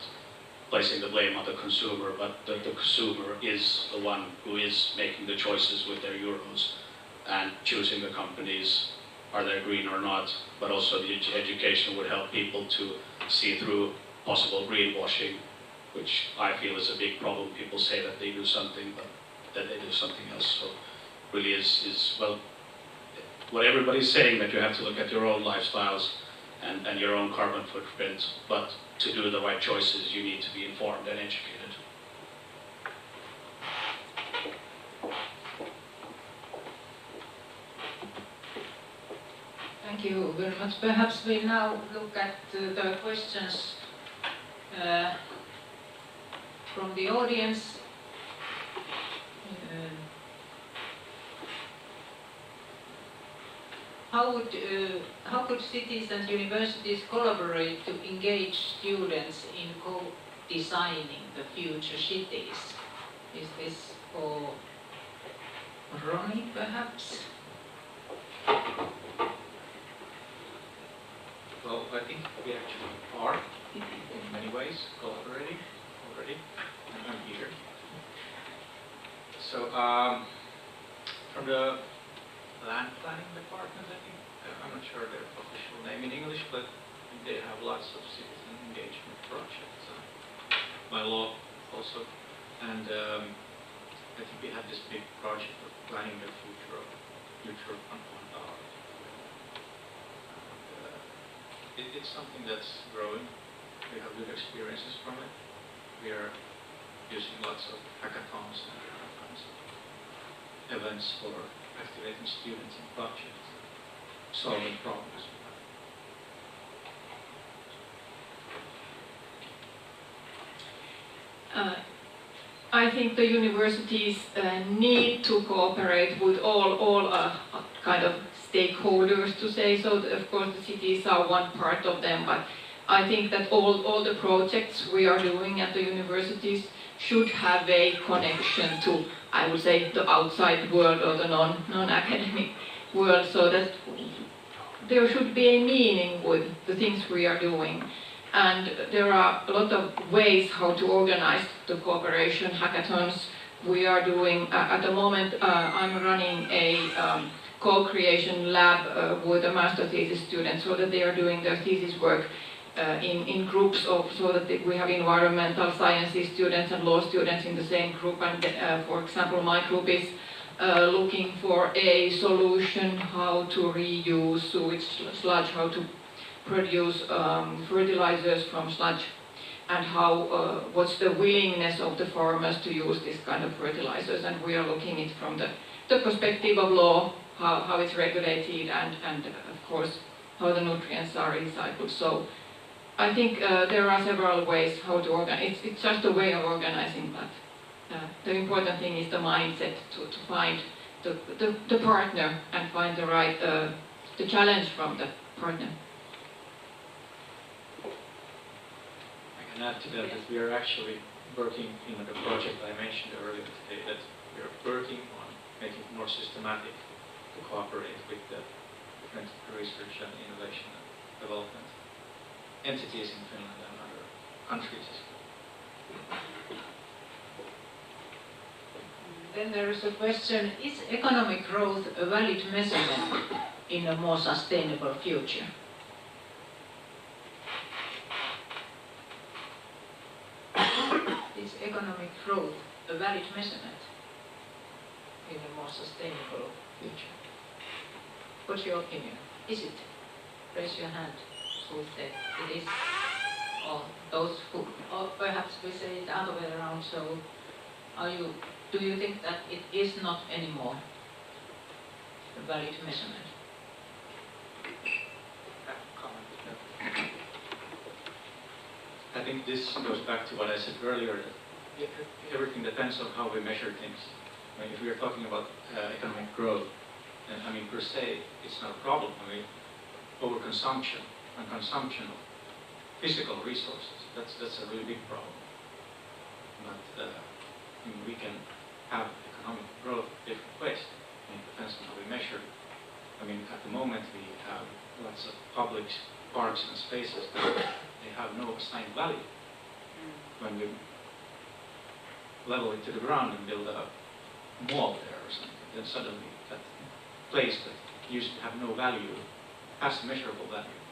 placing the blame on the consumer, but the consumer is the one who is making the choices with their euros and choosing the companies, are they green or not, but also the education would help people to see through possible greenwashing, which I feel is a big problem. People say that they do something, but that they do something else. So really is well, what everybody's saying, that you have to look at your own lifestyles and your own carbon footprint, but to do the right choices, you need to be informed and educated. Thank you very much. Perhaps we now look at the questions from the audience. How could cities and universities collaborate to engage students in co-designing the future cities? Is this for Ronnie, perhaps? Well, I think we actually are, in many ways, collaborating already, and I'm here. So, from the land planning department, I think, I'm not sure their official name in English, but they have lots of citizen engagement projects by law also. And I think we have this big project of planning the future on our. It's something that's growing. We have good experiences from it. We are using lots of hackathons and different kinds of events for activating students in projects, solving problems. I think the universities need to cooperate with all kind of stakeholders, to say so. Of course, the cities are one part of them, but I think that all the projects we are doing at the universities should have a connection to, I would say, the outside world or the non-academic world, so that there should be a meaning with the things we are doing. And there are a lot of ways how to organize the cooperation hackathons we are doing. At the moment, I'm running a co-creation lab with a master thesis student, so that they are doing their thesis work in groups so that we have environmental sciences students and law students in the same group. And for example, my group is looking for a solution how to reuse sewage sludge, how to produce fertilizers from sludge, and how what's the willingness of the farmers to use this kind of fertilizers. And we are looking at it from the perspective of law, how it's regulated, and of course how the nutrients are recycled. So I think there are several ways how to organize. It's just a way of organizing, but the important thing is the mindset to find the partner and find the right the challenge from the partner. I can add to that that we are actually working in the project I mentioned earlier today, that we are working on making it more systematic to cooperate with the different research and innovation and development entities in Finland and other countries. Then there is a question, is economic growth a valid measurement in a more sustainable future? Is economic growth a valid measurement in a more sustainable future? What's your opinion? Is it? Raise your hand. Who said it is? Or those who, or perhaps we say it the other way around. So, do you think that it is not anymore a valid measurement? I think this goes back to what I said earlier, that everything depends on how we measure things. I mean, if we are talking about economic growth, then I mean, per se, it's not a problem. I mean, overconsumption and consumption of physical resources, that's a really big problem. But I mean, we can have economic growth different ways. I mean, it depends on how we measure it. I mean, at the moment we have lots of public parks and spaces that they have no assigned value. When we level it to the ground and build a mall there or something, then suddenly that place that used to have no value has measurable value.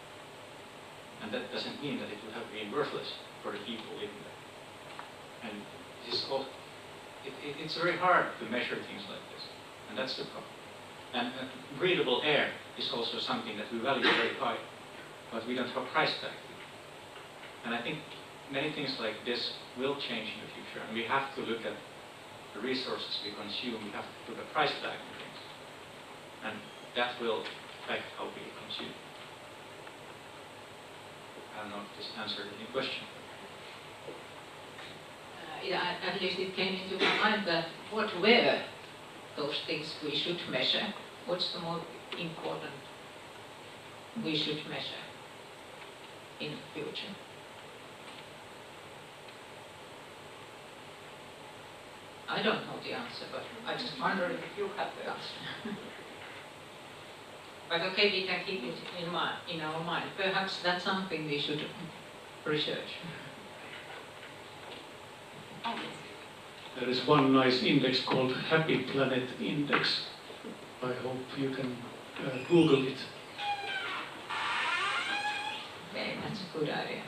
And that doesn't mean that it would have been worthless for the people living there. And it's very hard to measure things like this, and that's the problem. And breathable air is also something that we value very high, but we don't have a price tag. And I think many things like this will change in the future, and we have to look at the resources we consume. We have to put a price tag on things, and that will affect how we consume. I don't know if this answered any question. Yeah, at least it came into my mind that what were those things we should measure? What's the more important we should measure in the future? I don't know the answer, but I just wonder if you have the answer. But okay, we can keep it in our mind. Perhaps that's something we should research. There is one nice index called Happy Planet Index. I hope you can Google it. Okay, that's a good idea.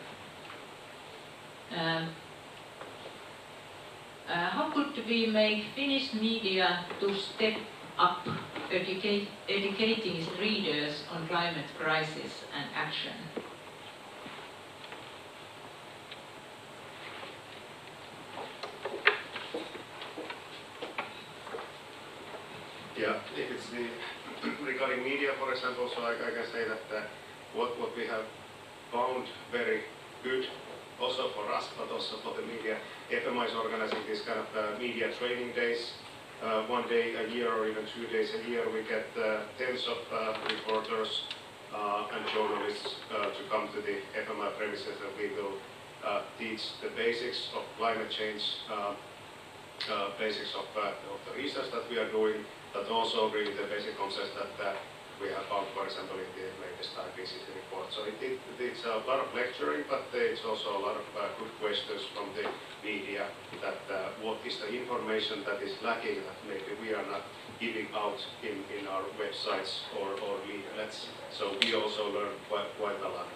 How could we make Finnish media to step up educating its readers on climate crisis and action? Yeah, if it's regarding media, for example, so I can say that what we have found very good, also for us, but also for the media, FMI is organizing this kind of media training days. 1 day a year or even 2 days a year, we get tens of reporters and journalists to come to the FMI premises, and we will teach the basics of climate change, basics of the research that we are doing, but also really the basic concepts that we have found, for example, in the latest IPCC report. So it's a lot of lecturing, but it's also a lot of good questions from the media that what is the information that is lacking that maybe we are not giving out in our websites or leaflets. So we also learn quite a lot.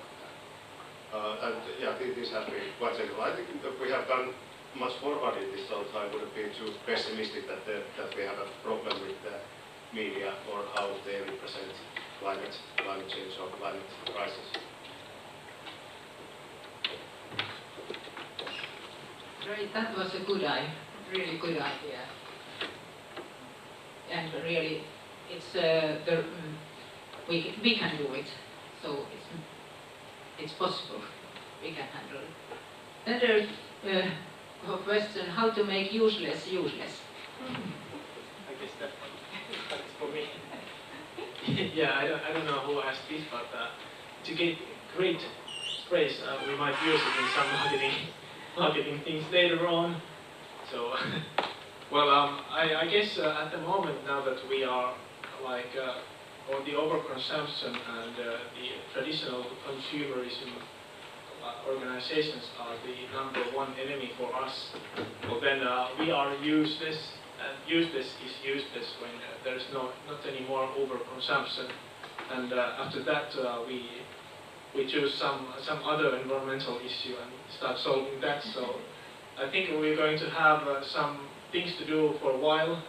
And yeah, this has been quite simple. I think that we have done much forward in this, so I wouldn't be too pessimistic that we have a problem with the media or how they represent climate change or climate crisis. Great, that was a good idea, really good idea. And really, it's we can do it, so it's possible. We can handle it. Then there's a question: how to make useless useless? I guess that's for me. Yeah, I don't know who asked this, but to get great praise, we might use it in some marketing things later on. So, well, I guess at the moment, now that we are like on the overconsumption and the traditional consumerism organizations are the #1 enemy for us, well then we are useless, and useless is useless when there's not any more overconsumption, and after that we choose some other environmental issue and start solving that. So I think we're going to have some things to do for a while.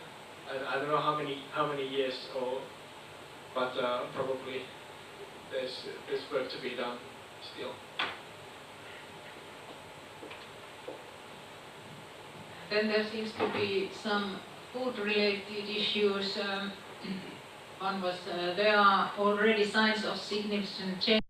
I don't know how many years, but probably there's work to be done still. Then there seems to be some food-related issues. One was there are already signs of significant change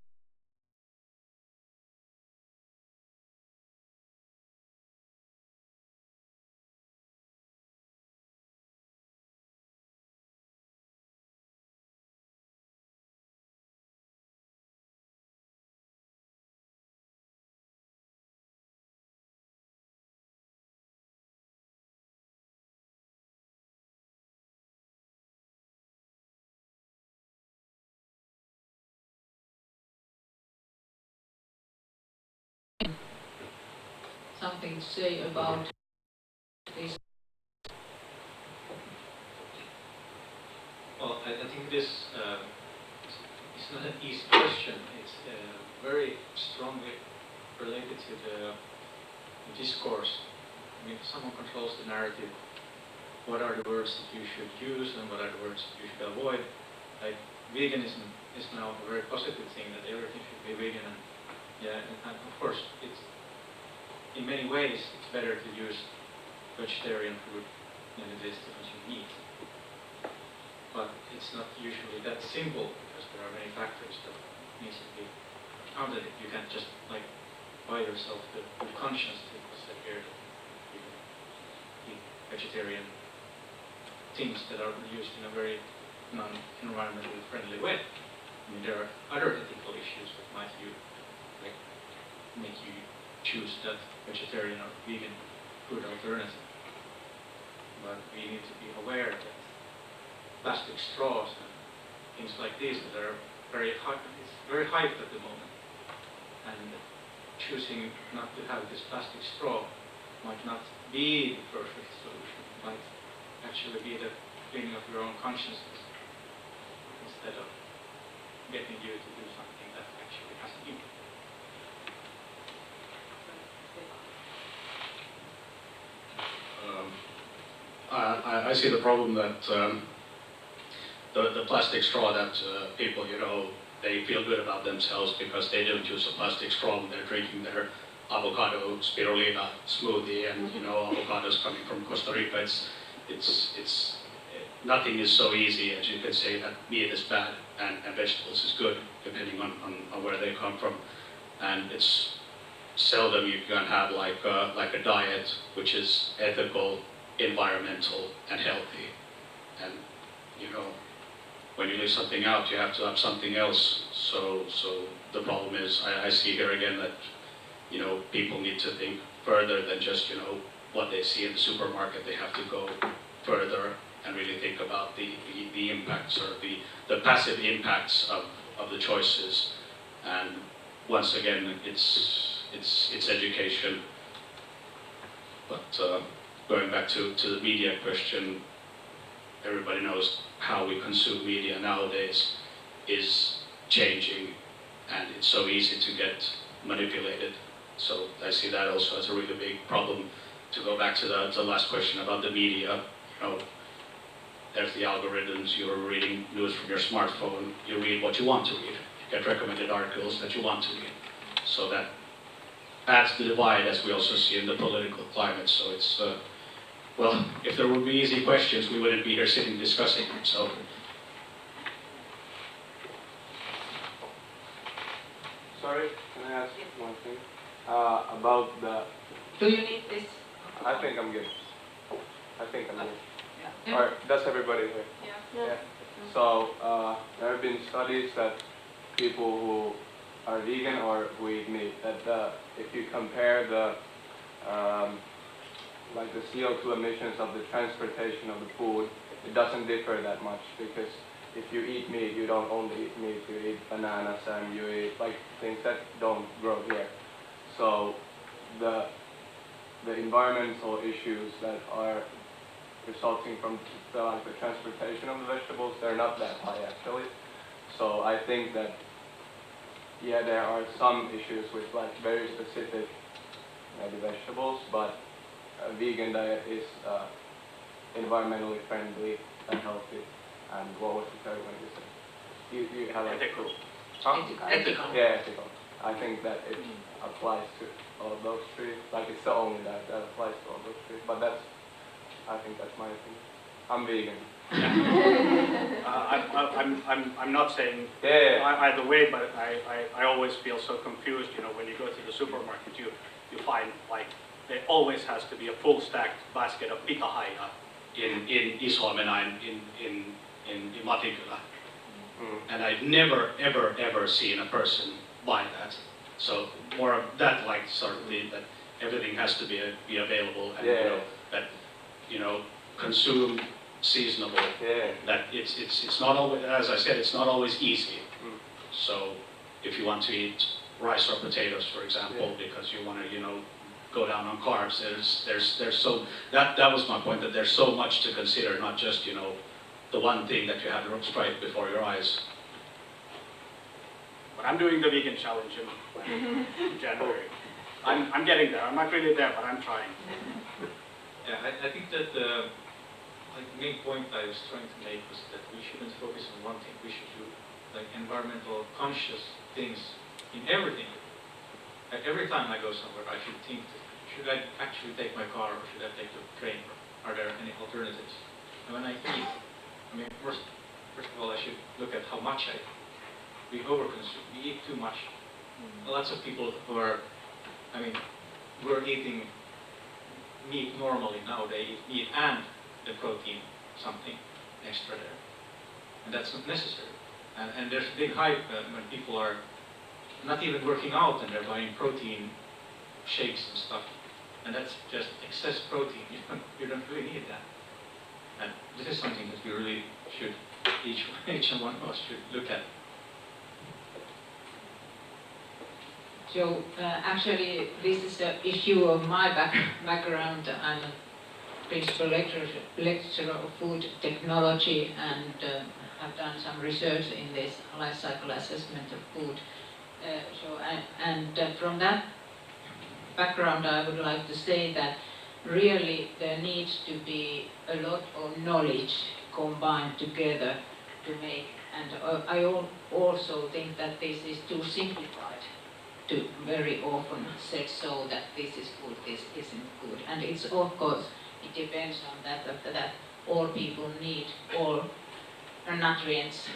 something to say about this? Well, I think this is not an easy question. It's very strongly related to the discourse. I mean, if someone controls the narrative, what are the words that you should use and what are the words that you should avoid? Like, veganism is now a very positive thing, that everything should be vegan. And, yeah, and of course, it's in many ways it's better to use vegetarian food than it is to consume meat. But it's not usually that simple because there are many factors that needs to be counted. You can't just like buy yourself the good conscience to say here that you can eat vegetarian things that are used in a very non-environmentally friendly way. I mean, there are other ethical issues that might make you choose that vegetarian or vegan food alternative. But we need to be aware that plastic straws and things like this that are it's very hyped at the moment. And choosing not to have this plastic straw might not be the perfect solution. It might actually be the cleaning of your own consciousness instead of getting you to do something that actually has an impact. I see the problem that the plastic straw that people, they feel good about themselves because they don't use a plastic straw when they're drinking their avocado spirulina smoothie, and avocados coming from Costa Rica. It's nothing is so easy as you can say that meat is bad and vegetables is good depending on where they come from, and it's seldom you can have like a diet which is ethical, environmental, and healthy. And when you leave something out, you have to have something else. So the problem is, I see here again that people need to think further than just what they see in the supermarket. They have to go further and really think about the impacts or the passive impacts of the choices. And once again, it's education. But going back to the media question, everybody knows how we consume media nowadays is changing, and it's so easy to get manipulated. So I see that also as a really big problem. To go back to the last question about the media, there's the algorithms. You're reading news from your smartphone. You read what you want to read. You get recommended articles that you want to read. So that adds the divide, as we also see in the political climate. So it's well, if there would be easy questions, we wouldn't be here sitting discussing them. So. Sorry, can I ask one thing? About the... Do you need this? I think I'm good. I think I'm good. Yeah. Alright, that's everybody here. Yeah. So, there have been studies that people who are vegan or who eat meat, that if you compare the like the CO2 emissions of the transportation of the food, it doesn't differ that much, because if you eat meat, you don't only eat meat, you eat bananas and you eat like things that don't grow here. So the environmental issues that are resulting from the transportation of the vegetables, they're not that high actually. So I think that yeah, there are some issues with like very specific maybe vegetables, but a vegan diet is environmentally friendly and healthy. And what was the third one you said? You have ethical. Huh? Ethical. Yeah, ethical. I think that it applies to all of those three. Like it's the only diet that applies to all those three. But I think that's my opinion. I'm vegan. I'm not saying either way, but I always feel so confused. When you go to the supermarket, you find like there always has to be a full stacked basket of pitahaya in Isholmenäen in Matikylä. And I've never ever seen a person buy that. So more of that, like sort of that everything has to be available, and that consume seasonable. That it's not always, as I said, it's not always easy. So if you want to eat rice or potatoes, for example, because you want to go down on carbs. There's so that was my point, that there's so much to consider, not just the one thing that you have right before your eyes. But I'm doing the vegan challenge in January. I'm getting there. I'm not really there, but I'm trying. Yeah, I think that the main point I was trying to make was that we shouldn't focus on one thing. We should do environmental conscious things in everything. Every time I go somewhere, I should think, should I actually take my car or should I take the train? Are there any alternatives? And when I eat, I mean, first of all, I should look at how much I eat. We overconsume. We eat too much. Lots of people who are, we're eating meat normally now. They eat meat and the protein, something extra there. And that's not necessary. And there's a big hype when people are not even working out and they're buying protein shakes and stuff. And that's just excess protein. You don't really need that. And this is something that we really should, each and one of us should look at. So actually, this is the issue of my background. I'm a principal lecturer of food technology and have done some research in this life cycle assessment of food. From that background, I would like to say that really there needs to be a lot of knowledge combined together to make, and I also think that this is too simplified to very often said so that this is good, this isn't good. And it's of course, it depends on that all people need all nutrients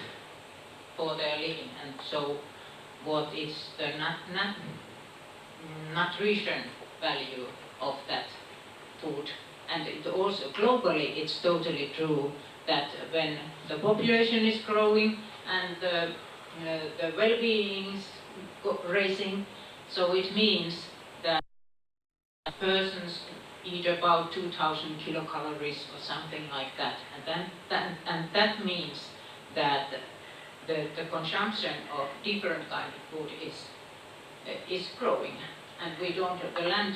for their living, and so what is the nutrition value of that food. And it also globally it's totally true that when the population is growing and the well-being is raising, so it means that persons eat about 2,000 kilocalories or something like that, and that means that the consumption of different kind of food is growing, and we don't have the land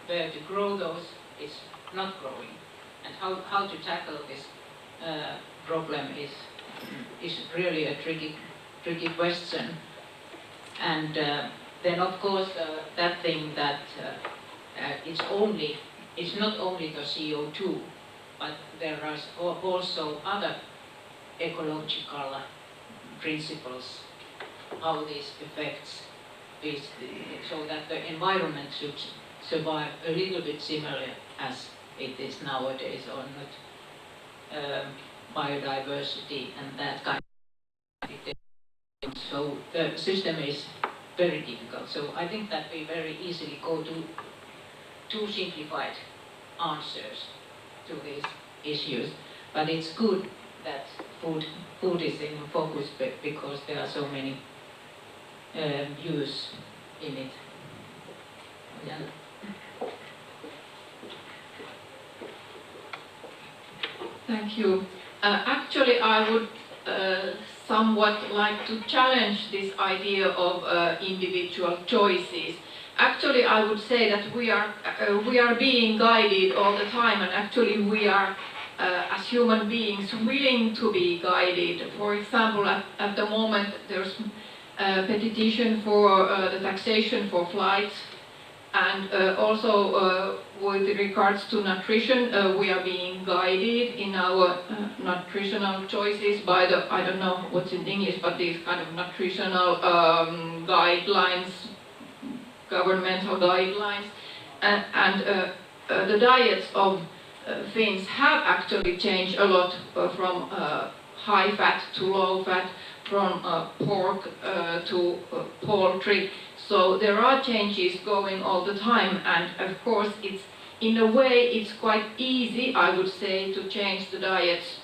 where to grow those is not growing. And how to tackle this problem is really a tricky question. And then of course that thing that it's not only the CO2, but there are also other ecological principles, how this affects this, so that the environment should survive a little bit similar as it is nowadays, or not biodiversity and that kind of thing. So the system is very difficult. So I think that we very easily go to too simplified answers to these issues. But it's good that food is in focus because there are so many views in it. Yeah. Thank you. Actually, I would somewhat like to challenge this idea of individual choices. Actually, I would say that we are being guided all the time, and actually we are, as human beings, willing to be guided. For example, at the moment there's a petition for the taxation for flights, and also with regards to nutrition, we are being guided in our nutritional choices by the, I don't know what's in English, but these kind of nutritional guidelines, governmental guidelines, and the diets of Finns have actually changed a lot from high fat to low fat, from pork to poultry. So there are changes going all the time, and of course it's, in a way, it's quite easy, I would say, to change the diets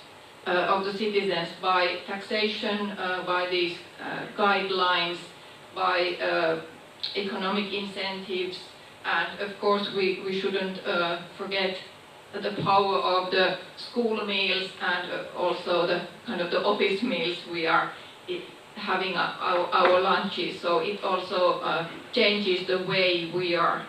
of the citizens by taxation, by these guidelines, by economic incentives, and of course we shouldn't forget the power of the school meals and also the kind of the office meals we are having our lunches. So it also changes the way we are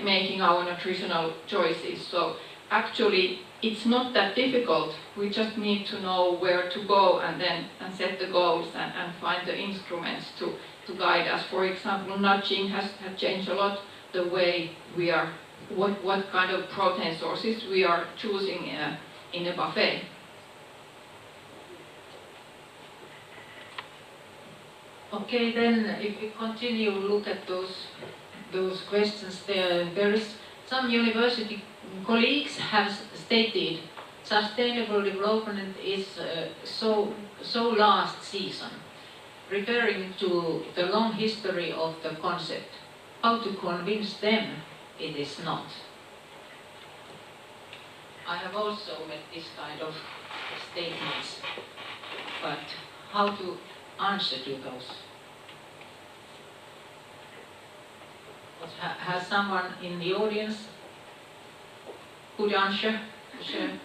making our nutritional choices. So actually, it's not that difficult. We just need to know where to go and set the goals and find the instruments to guide us. For example, nudging has changed a lot the way we are, what kind of protein sources we are choosing in a buffet. Okay, then if we continue look at those questions there is some university colleagues have stated sustainable development is so last season, referring to the long history of the concept. How to convince them it is not? I have also met this kind of statements, but how to answer to those? Has someone in the audience good answer to share?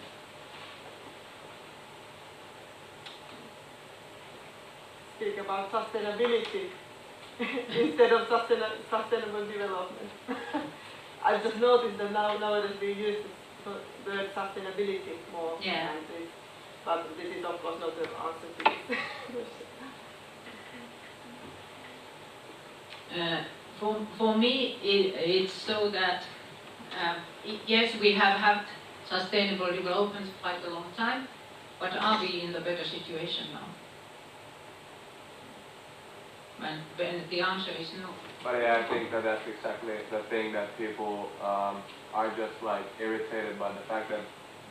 Speak about sustainability instead of sustainable development. I've just noticed that nowadays we use the word sustainability more than this, but this is of course not the answer to this question. For me, it's so that yes, we have had sustainable development quite a long time, but are we in the better situation now? When the answer is no. But yeah, I think that's exactly the thing, that people are just like irritated by the fact that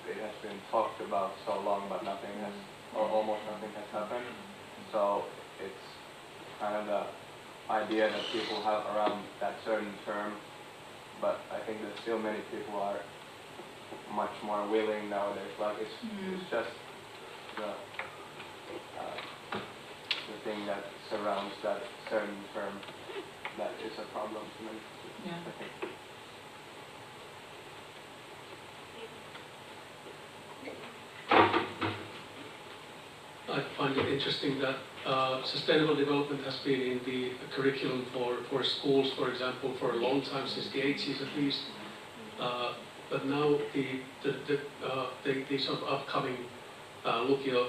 it has been talked about so long, but nothing has, or almost nothing has happened. So it's kind of the idea that people have around that certain term, but I think that still many people are much more willing nowadays. Like it's just the thing that surrounds that certain term that is a problem to many people, I think. I find it interesting that sustainable development has been in the curriculum for schools, for example, for a long time, since the 80s at least. But now the sort of upcoming Lukio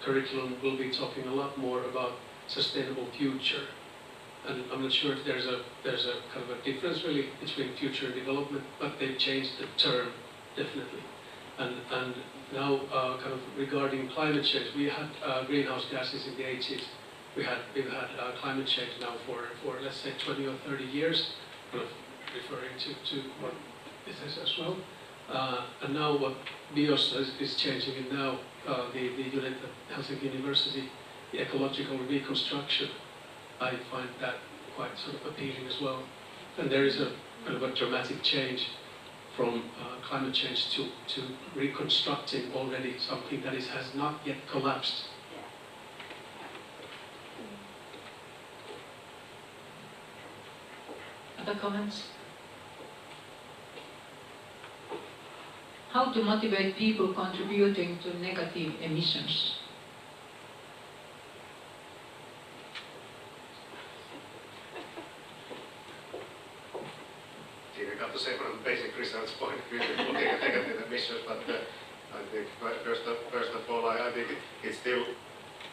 curriculum will be talking a lot more about sustainable future. And I'm not sure if there's a kind of a difference really between future and development, but they've changed the term definitely. And now, kind of regarding climate change, we had greenhouse gases in the 80s. We've had climate change now for let's say 20 or 30 years, kind of referring to what this is as well. And now what BIOS is changing in now, the unit at Helsinki University, the ecological reconstruction. I find that quite sort of appealing as well. And there is a kind of a dramatic change from climate change to reconstructing already something that has not yet collapsed. Other comments? How to motivate people contributing to negative emissions? Difficult to say from a basic research point of view, looking at negative emissions, but I think first of all, I think it's still,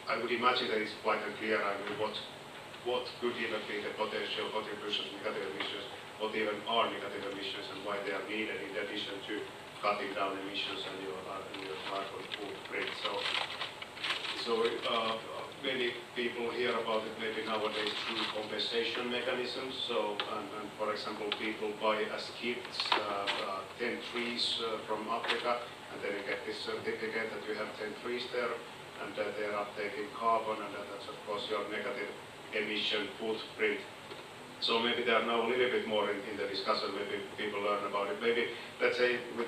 I would imagine that it's quite unclear, I mean, what could even be the potential contributions to negative emissions, what even are negative emissions and why they are needed in addition to cutting down emissions and your carbon footprint. So many people hear about it maybe nowadays through compensation mechanisms. So, and for example, people buy as gifts 10 trees from Africa, and then you get this certificate that you have 10 trees there, and they are uptaking carbon, and that's of course your negative emission footprint. So maybe they are now a little bit more in the discussion, maybe people learn about it. Maybe, let's say, we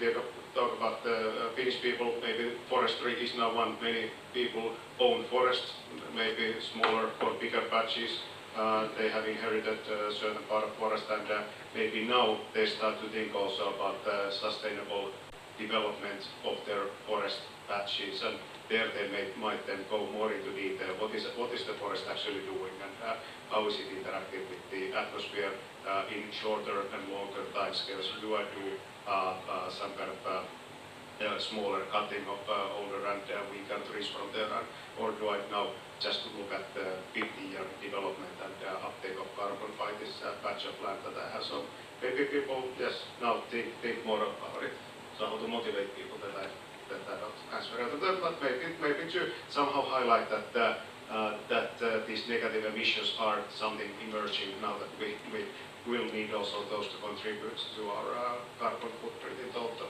talk about the Finnish people, maybe forestry is now one. Many people own forests, maybe smaller or bigger patches. They have inherited a certain part of forest, and maybe now they start to think also about sustainable development of their forest patches, and there they might then go more into detail. What is the forest actually doing, and how is it interacting with the atmosphere in shorter and longer time scales? Do I do some kind of smaller cutting of older and weaker trees from there, or do I now just look at the 50-year development and uptake of carbon by this patch of land that I have? So maybe people just now think more about it. So how to motivate people that I don't answer it, but maybe to somehow highlight that these negative emissions are something emerging now that we will need also those to contribute to our carbon footprint in total.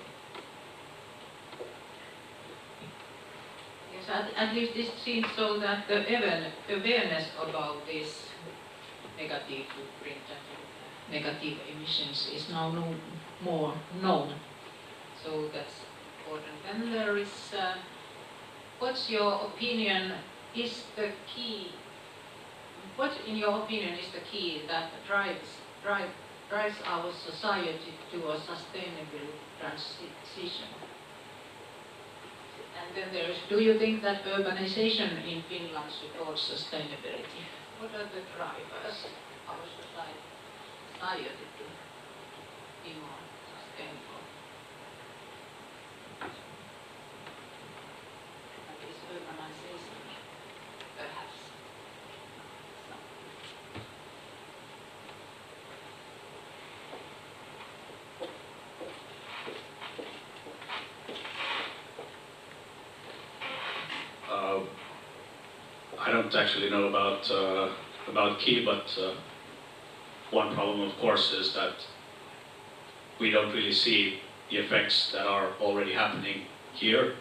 Yes, at least it seems so that the awareness about this negative footprint and negative emissions is now more known. So that's important. Then there is, what's your opinion is the key? What, in your opinion, is the key that drives our society to a sustainable transition? And then there is, do you think that urbanization in Finland supports sustainability? What are the drivers of our society to be more sustainable? And is urbanization perhaps I don't actually know about key, but one problem, of course, is that we don't really see the effects that are already happening here.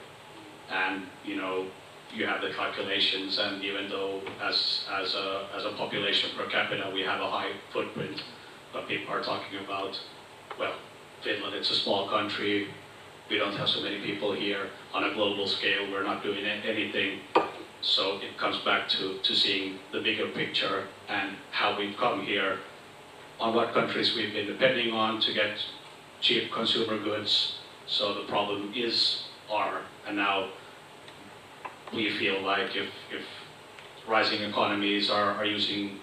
And you have the calculations, and even though as a population per capita we have a high footprint, but people are talking about, well, Finland, it's a small country, we don't have so many people here. On a global scale, we're not doing anything. So it comes back to seeing the bigger picture and how we've come here, on what countries we've been depending on to get cheap consumer goods. So the problem is and now we feel like if rising economies are using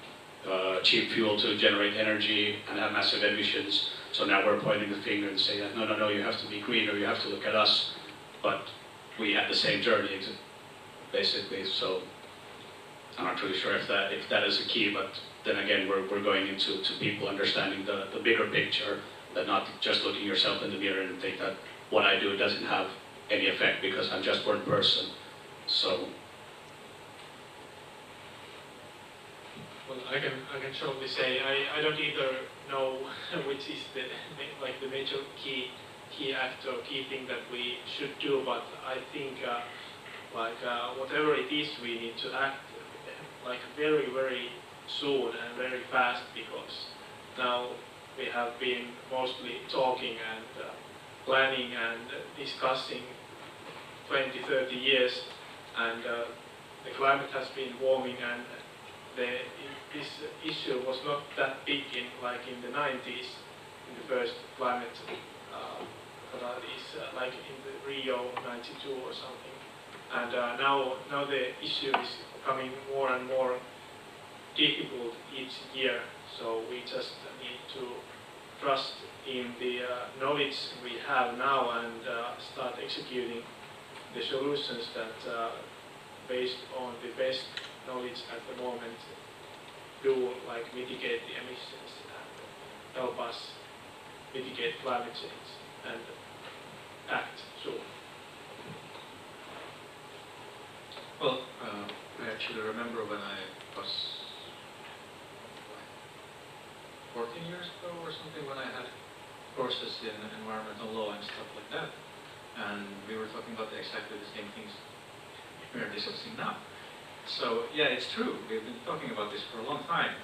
cheap fuel to generate energy and have massive emissions, so now we're pointing the finger and saying that no, you have to be greener, you have to look at us, but we had the same journey basically. So I'm not really sure if that is a key, but then again we're going into people understanding the bigger picture, that not just looking yourself in the mirror and think that what I do doesn't have any effect because I'm just one person. So well, I can shortly say I don't either know which is the major key act or key thing that we should do, but I think whatever it is, we need to act very, very soon and very fast, because now we have been mostly talking and planning and discussing 20, 30 years, and the climate has been warming, and this issue was not that big in the 90s, in the first climate like in the Rio 92 or something. And now the issue is becoming more and more difficult each year. So we just need to trust in the knowledge we have now and start executing the solutions that, based on the best knowledge at the moment, do mitigate the emissions and help us mitigate climate change and act soon. Well, I actually remember when I was 14 years ago or something, when I had courses in environmental law and stuff like that, and we were talking about exactly the same things we are discussing now. So yeah, it's true, we've been talking about this for a long time,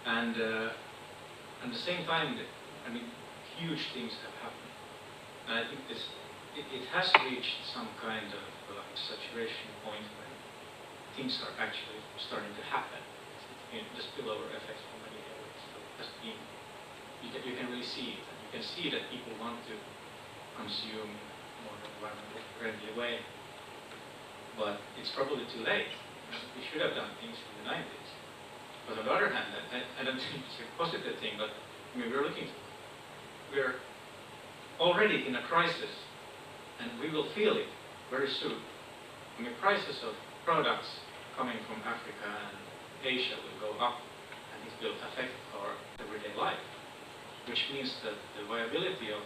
and at the same time, I mean, huge things have happened, and I think it has reached some kind of saturation point when things are actually starting to happen. The spillover effects from many areas has been, you can really see it. And you can see that people want to consume more environmentally friendly way. But it's probably too late. We should have done things in the 90s. But on the other hand, I don't think it's a positive thing, but I mean, we're already in a crisis, and we will feel it very soon. I mean, prices of products coming from Africa and Asia will go up, and it will affect our everyday life, which means that the viability of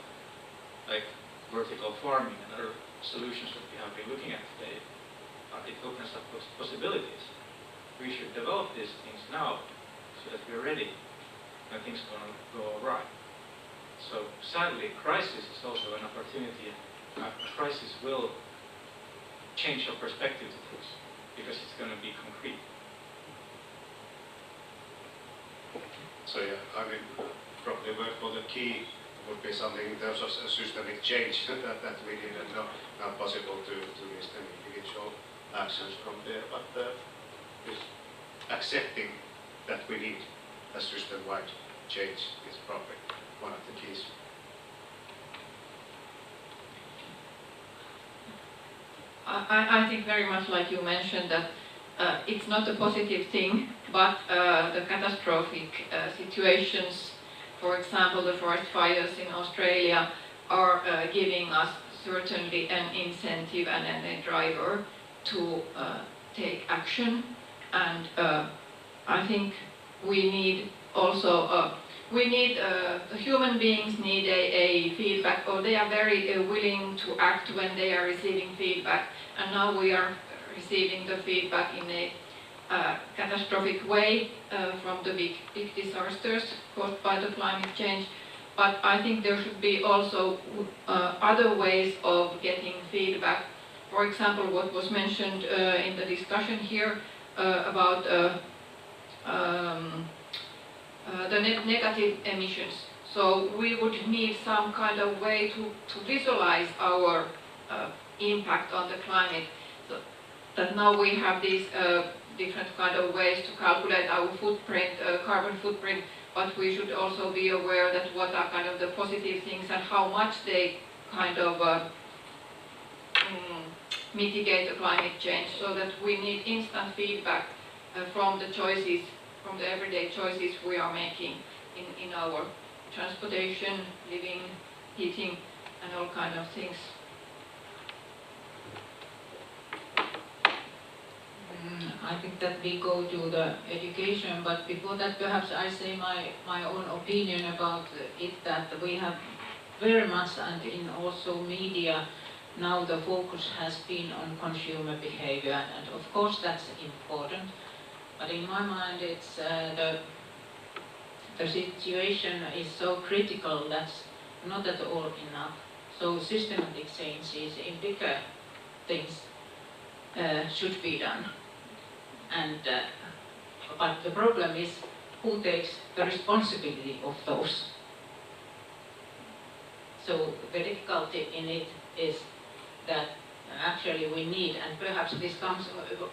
like vertical farming and other solutions that we have been looking at today, it opens up possibilities. We should develop these things now so that we're ready when things are going to go awry. So sadly, crisis is also an opportunity. A crisis will change our perspective to things because it's going to be concrete. So yeah, I mean, probably for the key would be something in terms of systemic change that we didn't know not possible to list any individual actions from there, but this accepting that we need a system-wide change is probably one of the keys. I think very much like you mentioned that it's not a positive thing, but the catastrophic situations, for example, the forest fires in Australia, are giving us certainly an incentive and a driver to take action. And I think we need also, the human beings need a feedback, or they are very willing to act when they are receiving feedback. And now we are receiving the feedback in a catastrophic way from the big disasters caused by the climate change. But I think there should be also other ways of getting feedback. For example, what was mentioned in the discussion here about the negative emissions. So we would need some kind of way to visualize our impact on the climate. So that now we have these different kind of ways to calculate our footprint, carbon footprint, but we should also be aware that what are kind of the positive things and how much they kind of mitigate the climate change, so that we need instant feedback from the choices, from the everyday choices we are making in our transportation, living, heating, and all kind of things. I think that we go to the education, but before that perhaps I say my own opinion about it, that we have very much, and in also media, now the focus has been on consumer behavior, and of course that's important, but in my mind it's the situation is so critical that's not at all enough. So systematic changes in bigger things should be done. And but the problem is who takes the responsibility of those. So the difficulty in it is that actually we need, and perhaps this comes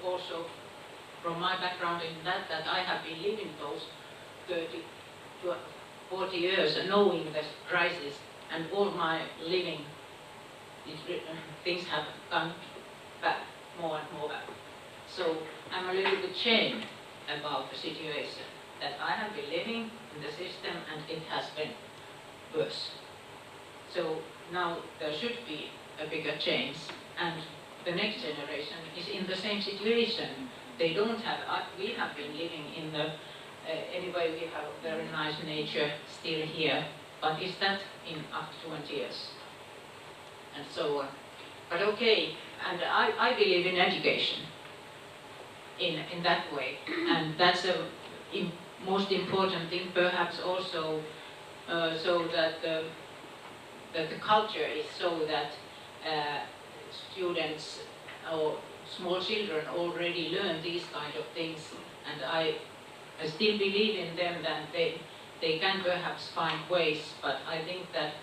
also from my background in that I have been living those 30 to 40 years knowing the crisis, and all my living things have gone back, more and more back. So I'm a little bit ashamed about the situation that I have been living in the system, and it has been worse. So now there should be a bigger change, and the next generation is in the same situation. They don't have, we have been living in the, anyway we have very nice nature still here, but is that in up to 20 years? And so on. But okay, and I believe in education in that way, and that's the most important thing perhaps also, so that the culture is so that students or small children already learn these kind of things, and I still believe in them that they can perhaps find ways, but I think that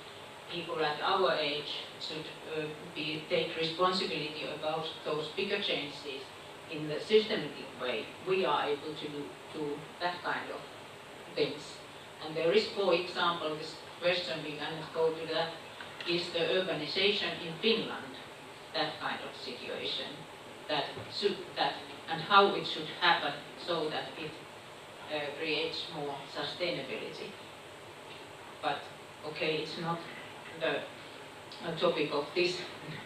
people at our age should take responsibility about those bigger changes in the systematic way. We are able to do that kind of things. And there is, for example, this question, we can go to that, is the urbanization in Finland, that kind of situation, and how it should happen so that it creates more sustainability. But okay, it's not the topic of this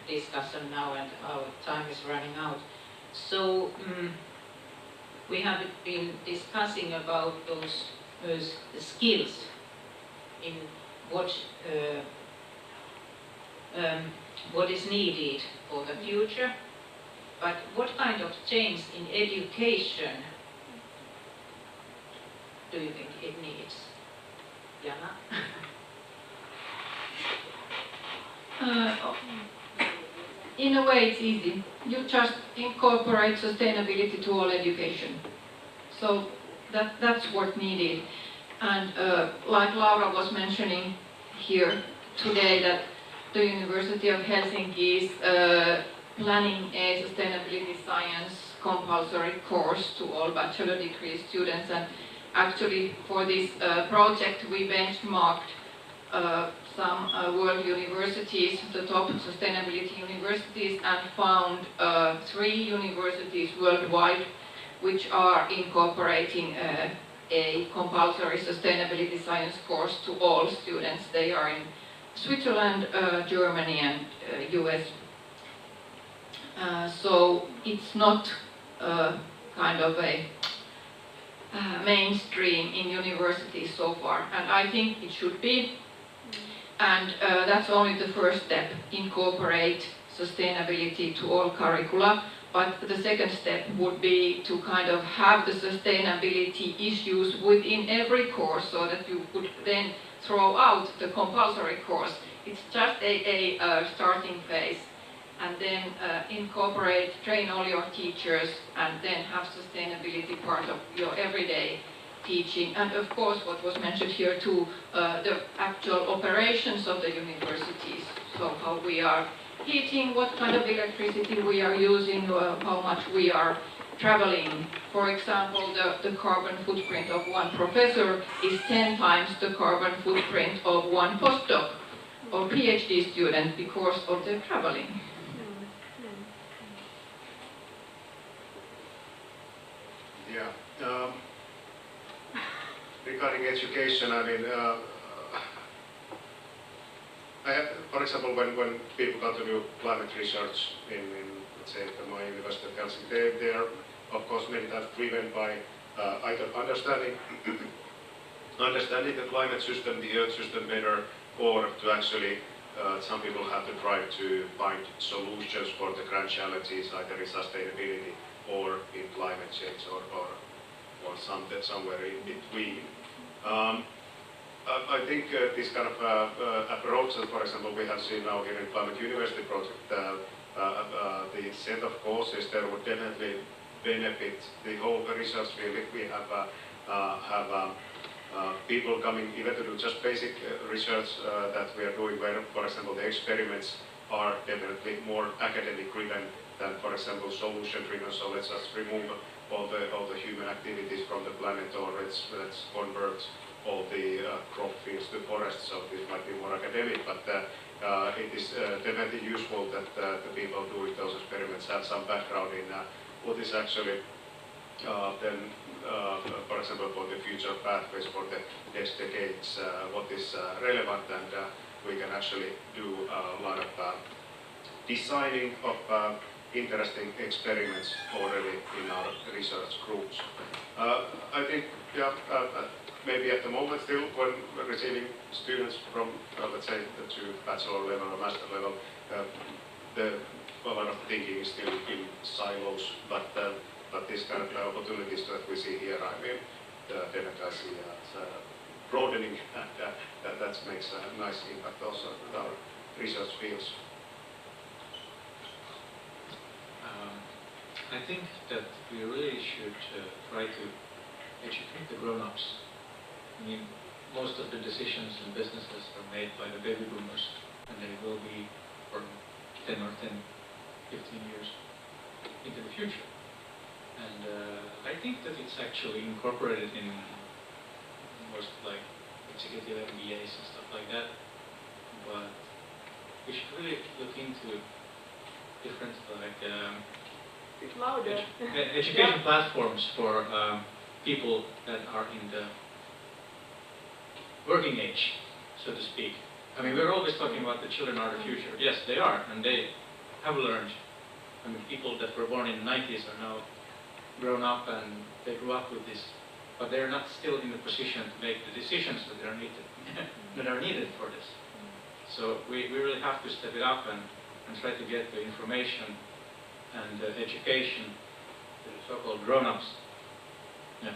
discussion now, and our time is running out. So we have been discussing about those skills in what is needed for the future, but what kind of change in education do you think it needs? Jana? In a way it's easy. You just incorporate sustainability to all education. So that's what needed. And like Laura was mentioning here today, that the University of Helsinki is planning a sustainability science compulsory course to all bachelor degree students. And actually for this project we benchmarked some world universities, the top sustainability universities, and found 3 universities worldwide which are incorporating a compulsory sustainability science course to all students. They are in Switzerland, Germany and US. So it's not kind of a mainstream in universities so far, and I think it should be. And that's only the first step, incorporate sustainability to all curricula. But the second step would be to kind of have the sustainability issues within every course, so that you could then throw out the compulsory course. It's just a starting phase. And then incorporate, train all your teachers, and then have sustainability part of your everyday teaching. And of course, what was mentioned here too, the actual operations of the universities. So how we are heating, what kind of electricity we are using, how much we are traveling. For example, the carbon footprint of one professor is 10 times the carbon footprint of one postdoc or PhD student because of their traveling. Yeah. Regarding education, I mean, for example, when people come to do climate research in let's say, the Myyrmäen University of Helsinki, they are, of course, many times driven by either understanding the climate system, the earth system better, or to actually, some people have to try to find solutions for the grand challenges, either in sustainability or in climate change, or somewhere in between. I think this kind of approach that, for example, we have seen now here in Climate University project, the set of courses there would definitely benefit the whole research field if we have people coming either to do just basic research that we are doing, where, for example, the experiments are definitely more academic driven than, for example, solution driven. So let's just remove all the human activities from the planet, or let's convert all the crop fields to forests. So this might be more academic, but it is definitely useful that the people doing those experiments have some background in what is actually then, for example, for the future pathways for the next decades, what is relevant, and we can actually do a lot of designing of interesting experiments already in our research groups. I think, yeah, maybe at the moment still, when we're receiving students from, let's say, to bachelor level or master level, a lot of thinking is still in silos, but these kind of opportunities that we see here, I mean, definitely I see broadening, and that makes a nice impact also with our research fields. I think that we really should try to educate the grown-ups. I mean, most of the decisions in businesses are made by the baby boomers, and they will be for 10 or 15 years into the future. And I think that it's actually incorporated in most like executive MBAs and stuff like that. But we should really look into different It's louder. education platforms for people that are in the working age, so to speak. I mean, we're always talking about the children are the future. Yes, they are, and they have learned. I mean, people that were born in the 90s are now grown up and they grew up with this, but they're not still in the position to make the decisions that are needed, that are needed for this. So we really have to step it up and try to get the information and the education to the so-called grown-ups. Yeah.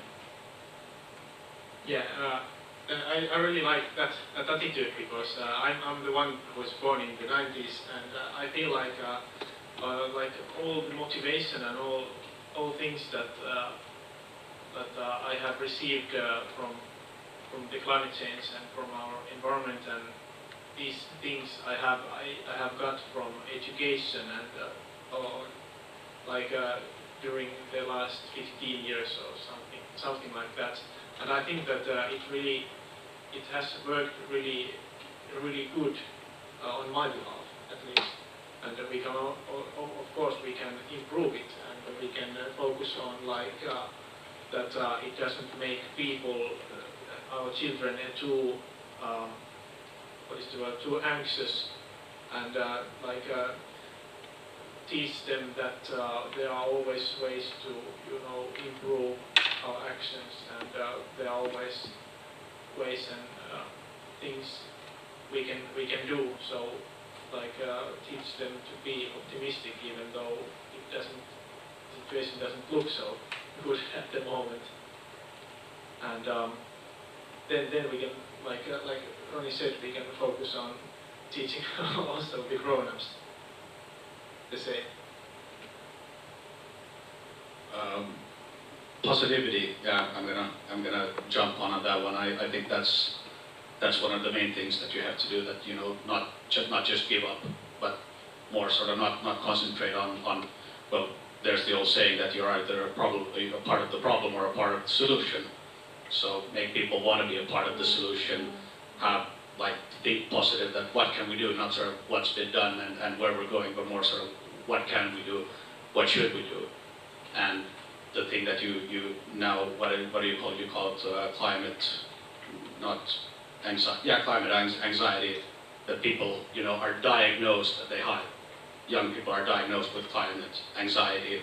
Yeah, I really like that attitude because I'm the one who was born in the 90s, and I feel like all the motivation and all things that I have received from the climate change and from our environment, and these things I have got from education and during the last 15 years or something like that. And I think that it has worked really good on my behalf, at least. And we can, of course, we can improve it, and we can focus on that it doesn't make people, our children, too too anxious, and teach them that there are always ways to improve our actions, and there are always ways and things we can do. So teach them to be optimistic, even though the situation doesn't look so good at the moment. And then we can, like Ronnie said, we can focus on teaching also the grown-ups the same. Positivity, yeah, I'm gonna jump on that one. I think that's one of the main things that you have to do, that not just give up, but more sort of not concentrate on well, there's the old saying that you're either probably a part of the problem or a part of the solution. So make people want to be a part of the solution, think positive, that what can we do, not sort of what's been done and where we're going, but more sort of what can we do, what should we do. And the thing that you now, what do you call it, climate, not anxiety, yeah, climate anxiety, that people, are diagnosed, that they have, young people are diagnosed with climate anxiety.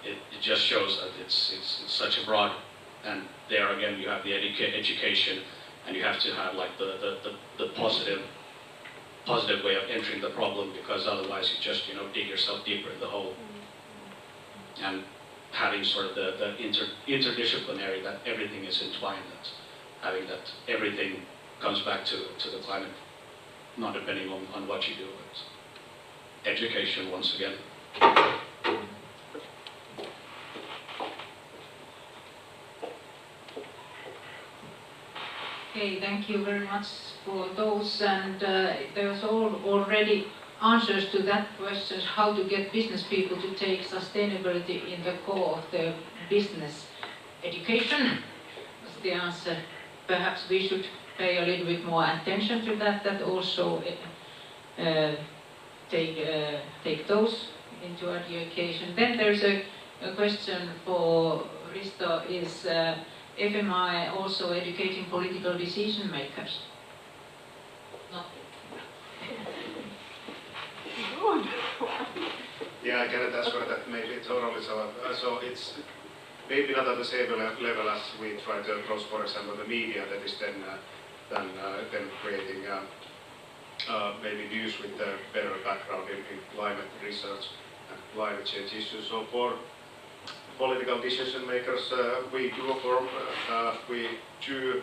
It just shows that it's such a broad, and there again you have the education, and you have to have the positive way of entering the problem, because otherwise you just dig yourself deeper in the hole. And having sort of the interdisciplinary, that everything is entwined, that having that everything comes back to the climate, not depending on what you do, but education once again. Okay, thank you very much for those, and there's already answers to that question, how to get business people to take sustainability in the core of their business education. That's the answer. Perhaps we should pay a little bit more attention to that also take those into education. Then there's a question for Risto, is FMI also educating political decision makers? Not. Good. Yeah, I cannot answer that maybe totally. So it's maybe not at the same level as we try to approach, for example, the media that is then creating maybe news with a better background in climate research and climate change issues. So for political decision makers, we do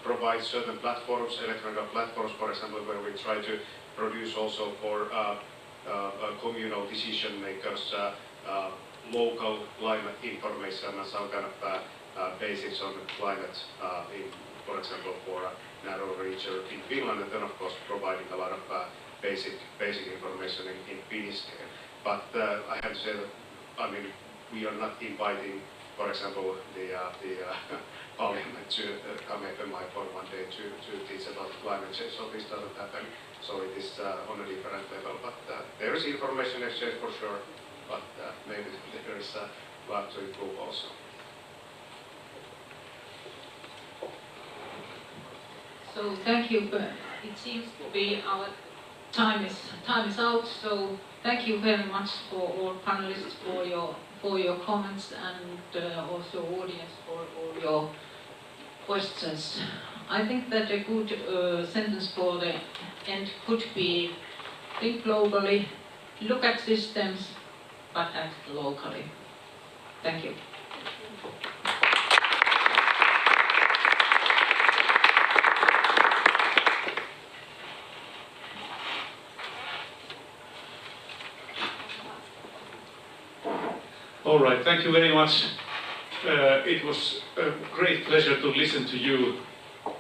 provide certain platforms, electronic platforms, for example, where we try to produce also for communal decision makers local climate information and some kind of basics on climate, for example, for a narrow region in Finland, and then of course providing a lot of basic information in Finnish scale. But I have to say that, I mean, we are not inviting for example, the parliament to come my for one day to teach about climate change. So this doesn't happen. So it is on a different level. But there is information exchange for sure. But maybe there is a lot to improve also. So thank you. It seems to be our time is out. So thank you very much for all panelists for your comments and also audience for all your questions. I think that a good sentence for the end could be: think globally, look at systems, but act locally. Thank you. All right, thank you very much. It was a great pleasure to listen to you.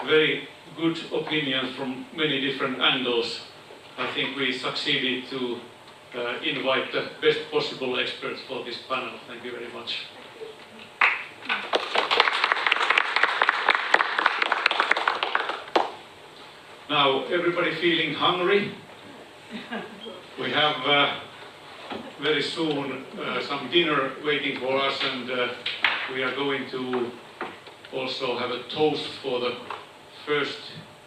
Very good opinions from many different angles. I think we succeeded to invite the best possible experts for this panel. Thank you very much. Now, everybody feeling hungry? We have very soon some dinner waiting for us, and we are going to also have a toast for the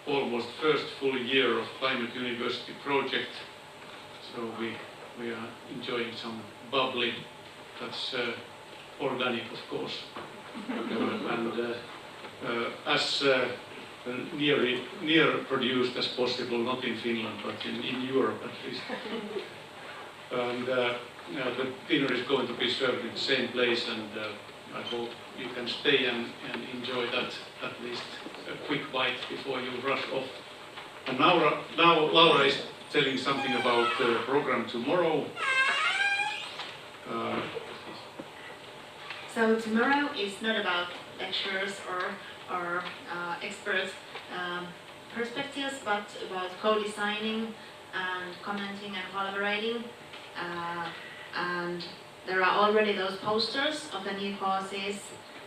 almost first full year of Climate University project. So we are enjoying some bubbly, that's organic of course, and as near produced as possible, not in Finland but in Europe at least. And the dinner is going to be served in the same place, and I hope you can stay and enjoy that, at least a quick bite before you rush off. And now Laura is telling something about the program tomorrow. So tomorrow is not about lectures or experts' perspectives, but about co-designing and commenting and collaborating. And there are already those posters of the new courses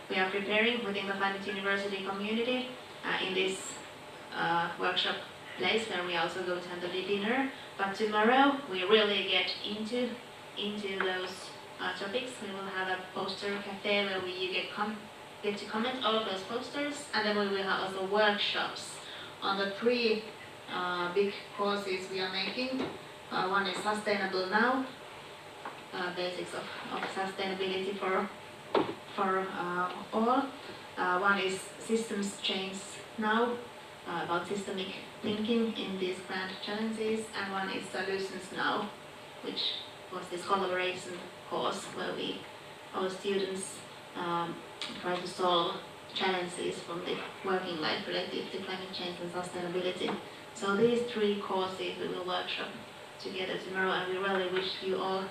we are preparing within the Climate University community in this workshop place where we also go to have the dinner. But tomorrow we really get into those topics. We will have a poster cafe where you get to comment all of those posters, and then we will have also workshops on the three big courses we are making. One is Sustainable Now, basics of sustainability for all. One is Systems Change Now, about systemic thinking in these grand challenges, and one is Solutions Now, which was this collaboration course where our students try to solve challenges from the working life related to climate change and sustainability. So these three courses we will workshop together tomorrow, and we really wish you all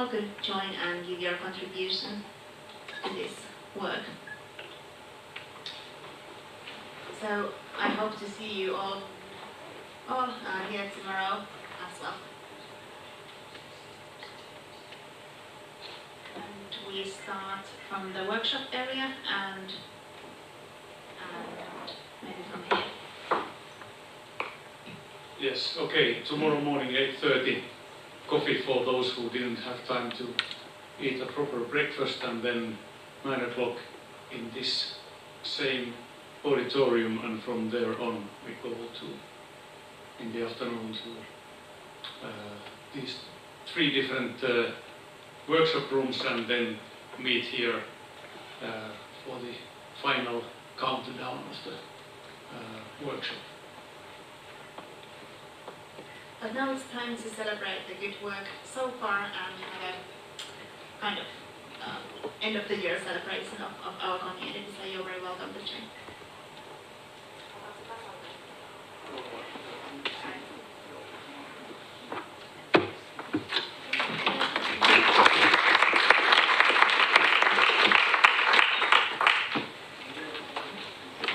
could join and give your contribution to this work. So I hope to see you all here tomorrow as well. And we start from the workshop area and maybe from here. Yes, okay, tomorrow morning 8:30, coffee for those who didn't have time to eat a proper breakfast, and then 9 o'clock in this same auditorium, and from there on we go to, in the afternoon, to these three different workshop rooms, and then meet here for the final countdown of the workshop. But now it's time to celebrate the good work so far and have a kind of end of the year celebration of our community. So you're very welcome to join.